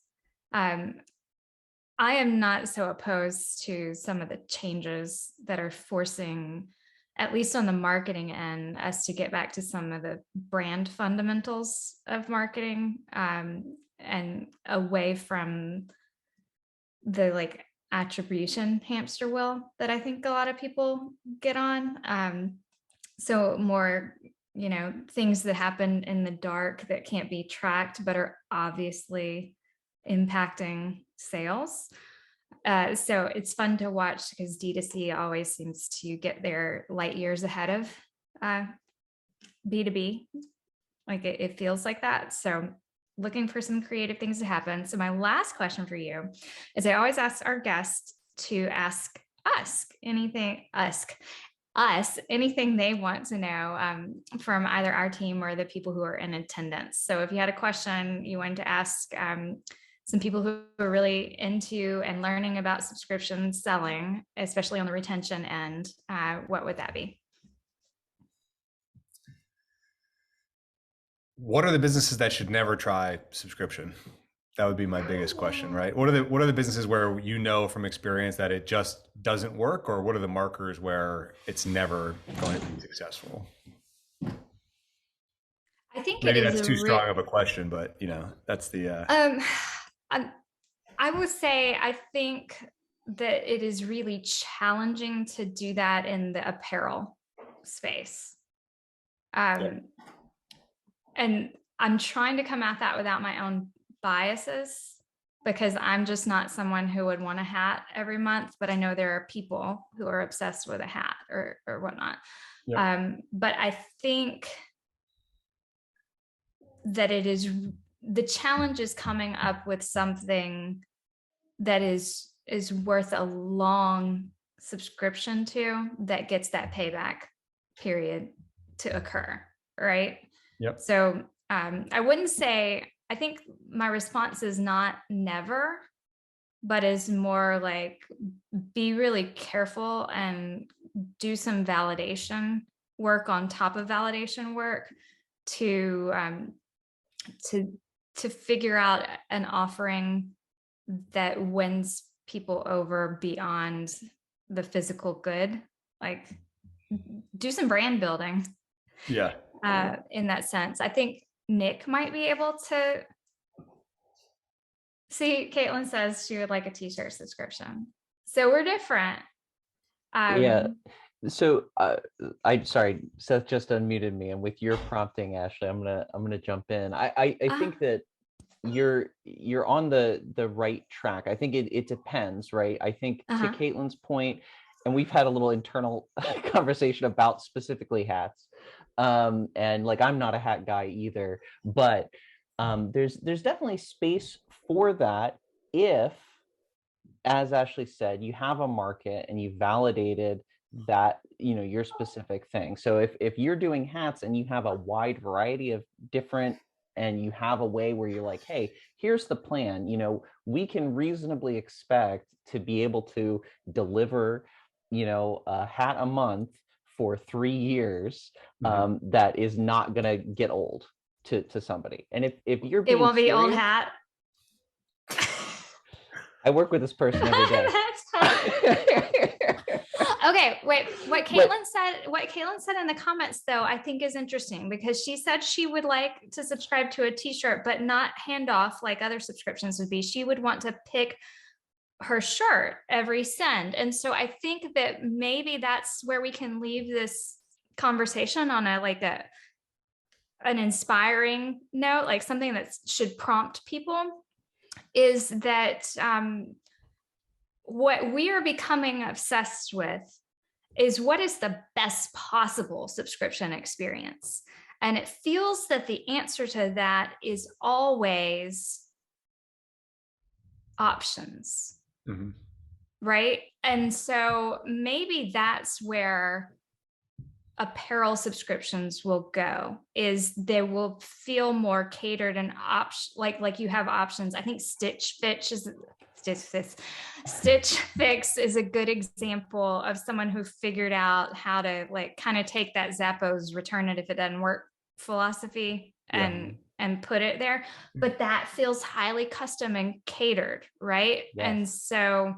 I am not so opposed to some of the changes that are forcing, at least on the marketing end, us to get back to some of the brand fundamentals of marketing, and away from the like attribution hamster wheel that I think a lot of people get on. So more, things that happen in the dark that can't be tracked, but are obviously impacting sales. So it's fun to watch because D2C always seems to get their light years ahead of B2B. Like it feels like that. So looking for some creative things to happen. So my last question for you is I always ask our guests to ask us anything they want to know from either our team or the people who are in attendance. So if you had a question you wanted to ask some people who are really into and learning about subscription selling, especially on the retention end, what would that be? What are the businesses that should never try subscription? That would be my biggest question, right? What are the businesses where you know from experience that it just doesn't work, or what are the markers where it's never going to be successful? I think Maybe it is that's too strong of a question, but you know, that's the I would say I think that it is really challenging to do that in the apparel space. Yep. And I'm trying to come at that without my own biases, because I'm just not someone who would want a hat every month, but I know there are people who are obsessed with a hat or whatnot. Yep. But I think that it is the challenge is coming up with something that is worth a long subscription to, that gets that payback period to occur, right? Yep. So I wouldn't say, I think my response is not never, but is more like be really careful and do some validation work on top of validation work to figure out an offering that wins people over beyond the physical good. Like, do some brand building. Yeah. In that sense, I think Nick might be able to. See, Caitlin says she would like a t-shirt subscription. So we're different. Yeah. So I sorry, Seth just unmuted me, and with your prompting, Ashley, I'm gonna jump in. I think that you're on the right track. I think it depends, right? I think to Caitlin's point, and we've had a little internal conversation about specifically hats. And like, I'm not a hat guy either, but there's definitely space for that if, as Ashley said, you have a market and you validated that, you know, your specific thing. So if you're doing hats and you have a wide variety of different, and you have a way where you're like, hey, here's the plan, you know, we can reasonably expect to be able to deliver, you know, a hat a month for 3 years, that is not going to get old to somebody. And if you're being it won't be serious, old hat. I work with this person every day. Okay, wait. What Caitlin said in the comments, though, I think is interesting, because she said she would like to subscribe to a t-shirt, but not hand off like other subscriptions would be. She would want to pick her shirt every send. And so I think that maybe that's where we can leave this conversation on an inspiring note, like something that should prompt people, is that what we are becoming obsessed with is what is the best possible subscription experience. And it feels that the answer to that is always options, right? And so maybe that's where apparel subscriptions will go, is they will feel more catered and like you have options. I think Stitch Fix is a good example of someone who figured out how to like kind of take that Zappos return it if it doesn't work philosophy and put it there, but that feels highly custom and catered, right? Yes. And so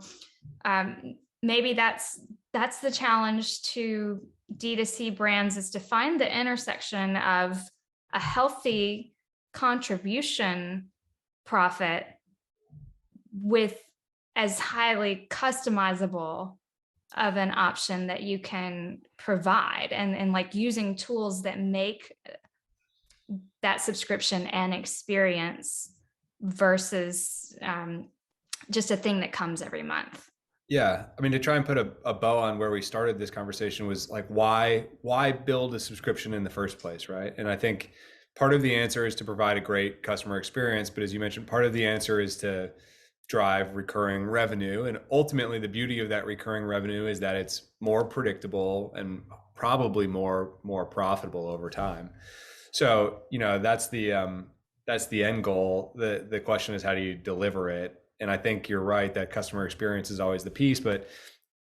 maybe that's the challenge to D2C brands, is to find the intersection of a healthy contribution profit with as highly customizable of an option that you can provide, and like using tools that make that subscription an experience versus just a thing that comes every month. Yeah, I mean, to try and put a bow on where we started this conversation was like, why build a subscription in the first place, right? And I think part of the answer is to provide a great customer experience, but as you mentioned, part of the answer is to drive recurring revenue. And ultimately, the beauty of that recurring revenue is that it's more predictable and probably more profitable over time. So, that's the end goal. The question is, how do you deliver it? And I think you're right that customer experience is always the piece, but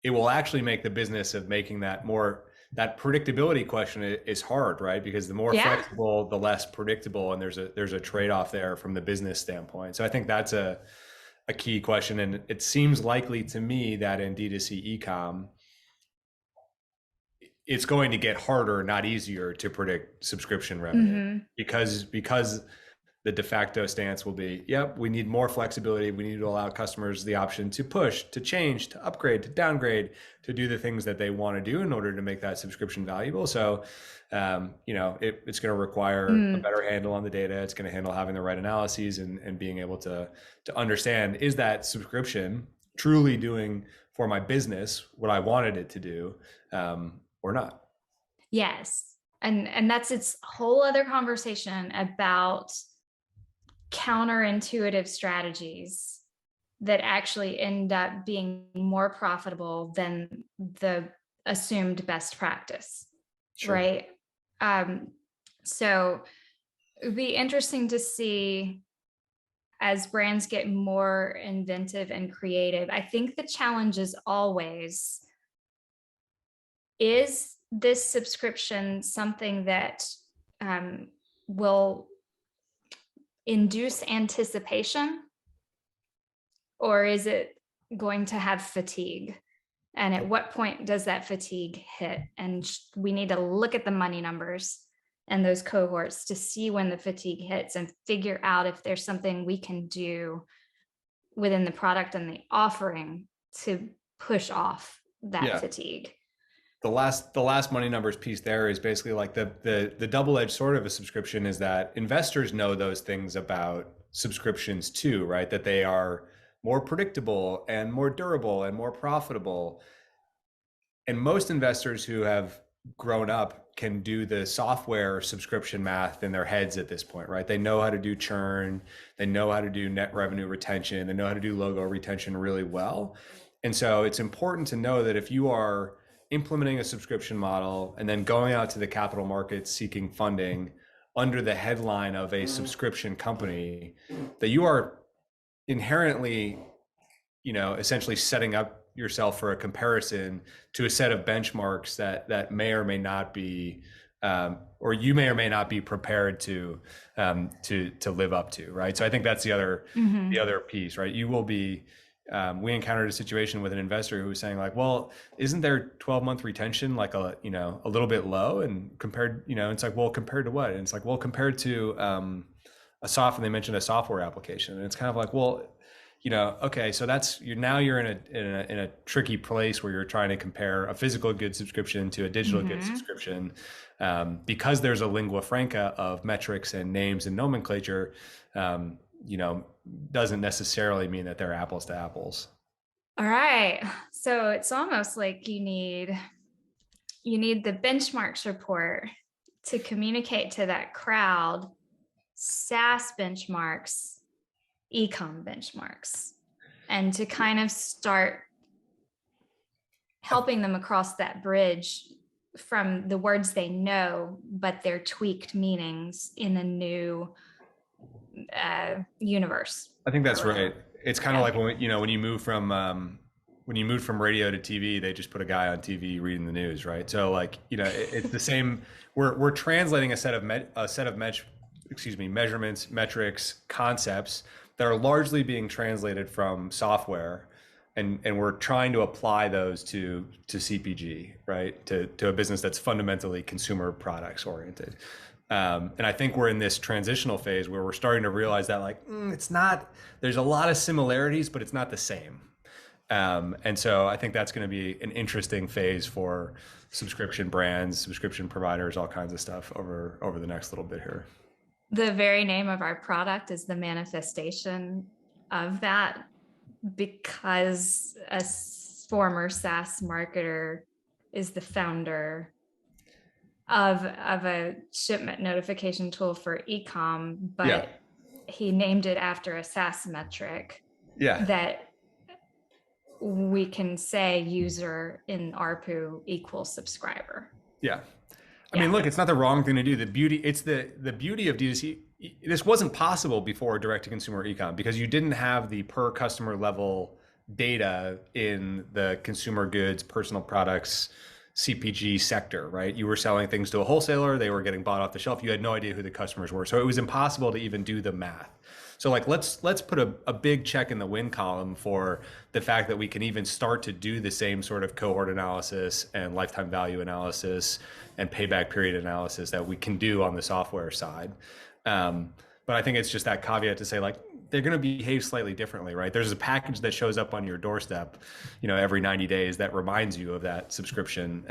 it will actually make the business of making that predictability question is hard, right? Because the more flexible, the less predictable, and there's a trade-off there from the business standpoint. So I think that's a key question, and it seems likely to me that in D2C ecom, it's going to get harder, not easier, to predict subscription revenue, because the de facto stance will be, yep, we need more flexibility. We need to allow customers the option to push, to change, to upgrade, to downgrade, to do the things that they want to do in order to make that subscription valuable. So, it's going to require a better handle on the data. It's going to handle having the right analyses and being able to understand, is that subscription truly doing for my business what I wanted it to do, or not? Yes. And that's its whole other conversation about counterintuitive strategies that actually end up being more profitable than the assumed best practice. Sure. Right? So it'd be interesting to see as brands get more inventive and creative. I think the challenge is always, is this subscription something that will induce anticipation, or is it going to have fatigue? And at what point does that fatigue hit? And we need to look at the money numbers and those cohorts to see when the fatigue hits and figure out if there's something we can do within the product and the offering to push off that fatigue. The last money numbers piece there is basically like the double-edged sword of a subscription is that investors know those things about subscriptions too, right? That they are more predictable and more durable and more profitable. And most investors who have grown up can do the software subscription math in their heads at this point, right? They know how to do churn, they know how to do net revenue retention, they know how to do logo retention really well. And so it's important to know that if you are implementing a subscription model and then going out to the capital markets seeking funding under the headline of a subscription company, that you are inherently, essentially setting up yourself for a comparison to a set of benchmarks that may or may not be, or you may or may not be prepared to live up to, right? So I think that's the other piece, right? You will be. We encountered a situation with an investor who was saying like, well, isn't their 12-month retention like a little bit low? And compared, it's like, well, compared to what? And it's like, well, compared to they mentioned a software application. And it's kind of like, well, okay, so you're in a tricky place where you're trying to compare a physical goods subscription to a digital goods subscription, because there's a lingua franca of metrics and names and nomenclature. Doesn't necessarily mean that they're apples to apples. All right. So it's almost like you need the benchmarks report to communicate to that crowd SaaS benchmarks, ecom benchmarks, and to kind of start helping them across that bridge from the words they know, but their tweaked meanings in a new universe. I think that's right. It's kind of like when you move from radio to TV, they just put a guy on TV reading the news, right? So like it's the same. We're translating a set of measurements, metrics, concepts that are largely being translated from software, and we're trying to apply those to CPG, right? To a business that's fundamentally consumer products oriented. And I think we're in this transitional phase where we're starting to realize that it's not, there's a lot of similarities, but it's not the same. And so I think that's going to be an interesting phase for subscription brands, subscription providers, all kinds of stuff over the next little bit here. The very name of our product is the manifestation of that, because a former SaaS marketer is the founder of a shipment notification tool for ecom, but he named it after a SaaS metric. Yeah. that we can say user in ARPU equals subscriber. Yeah. I mean, look, it's not the wrong thing to do. It's the beauty of D2C. This wasn't possible before direct to consumer ecom because you didn't have the per customer level data in the consumer goods, personal products, CPG sector, right? You were selling things to a wholesaler, they were getting bought off the shelf. You had no idea who the customers were. So it was impossible to even do the math. So like, let's put a big check in the win column for the fact that we can even start to do the same sort of cohort analysis and lifetime value analysis and payback period analysis that we can do on the software side. But I think it's just that caveat to say, like, they're going to behave slightly differently, right? There's a package that shows up on your doorstep, every 90 days that reminds you of that subscription.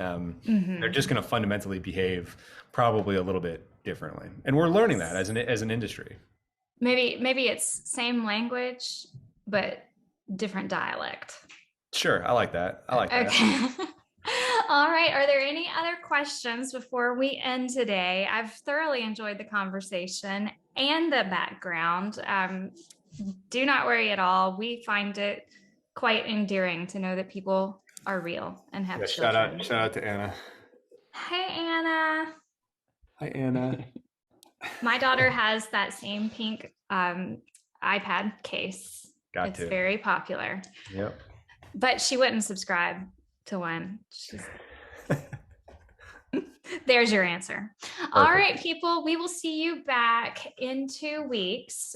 They're just going to fundamentally behave probably a little bit differently. And we're learning that as an industry. Maybe it's same language, but different dialect. Sure. I like that. Okay. All right. Are there any other questions before we end today? I've thoroughly enjoyed the conversation and the background. Do not worry at all. We find it quite endearing to know that people are real and have children. Shout out to Anna. Hey, Anna. Hi, Anna. My daughter has that same pink iPad case. It's very popular. Yep. But she wouldn't subscribe to one. There's your answer. Perfect. All right, people, we will see you back in 2 weeks.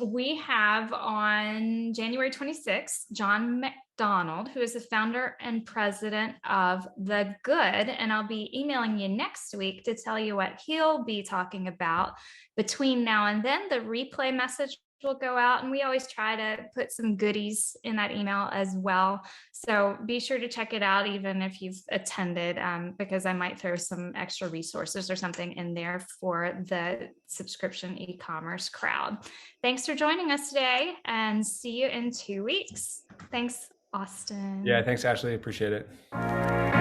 We have on January 26th, John McDonald, who is the founder and president of The Good. And I'll be emailing you next week to tell you what he'll be talking about. Between now and then, the replay message will go out, and we always try to put some goodies in that email as well. So be sure to check it out, even if you've attended, because I might throw some extra resources or something in there for the subscription e-commerce crowd. Thanks for joining us today, and see you in 2 weeks. Thanks, Austin. Yeah, thanks, Ashley. Appreciate it.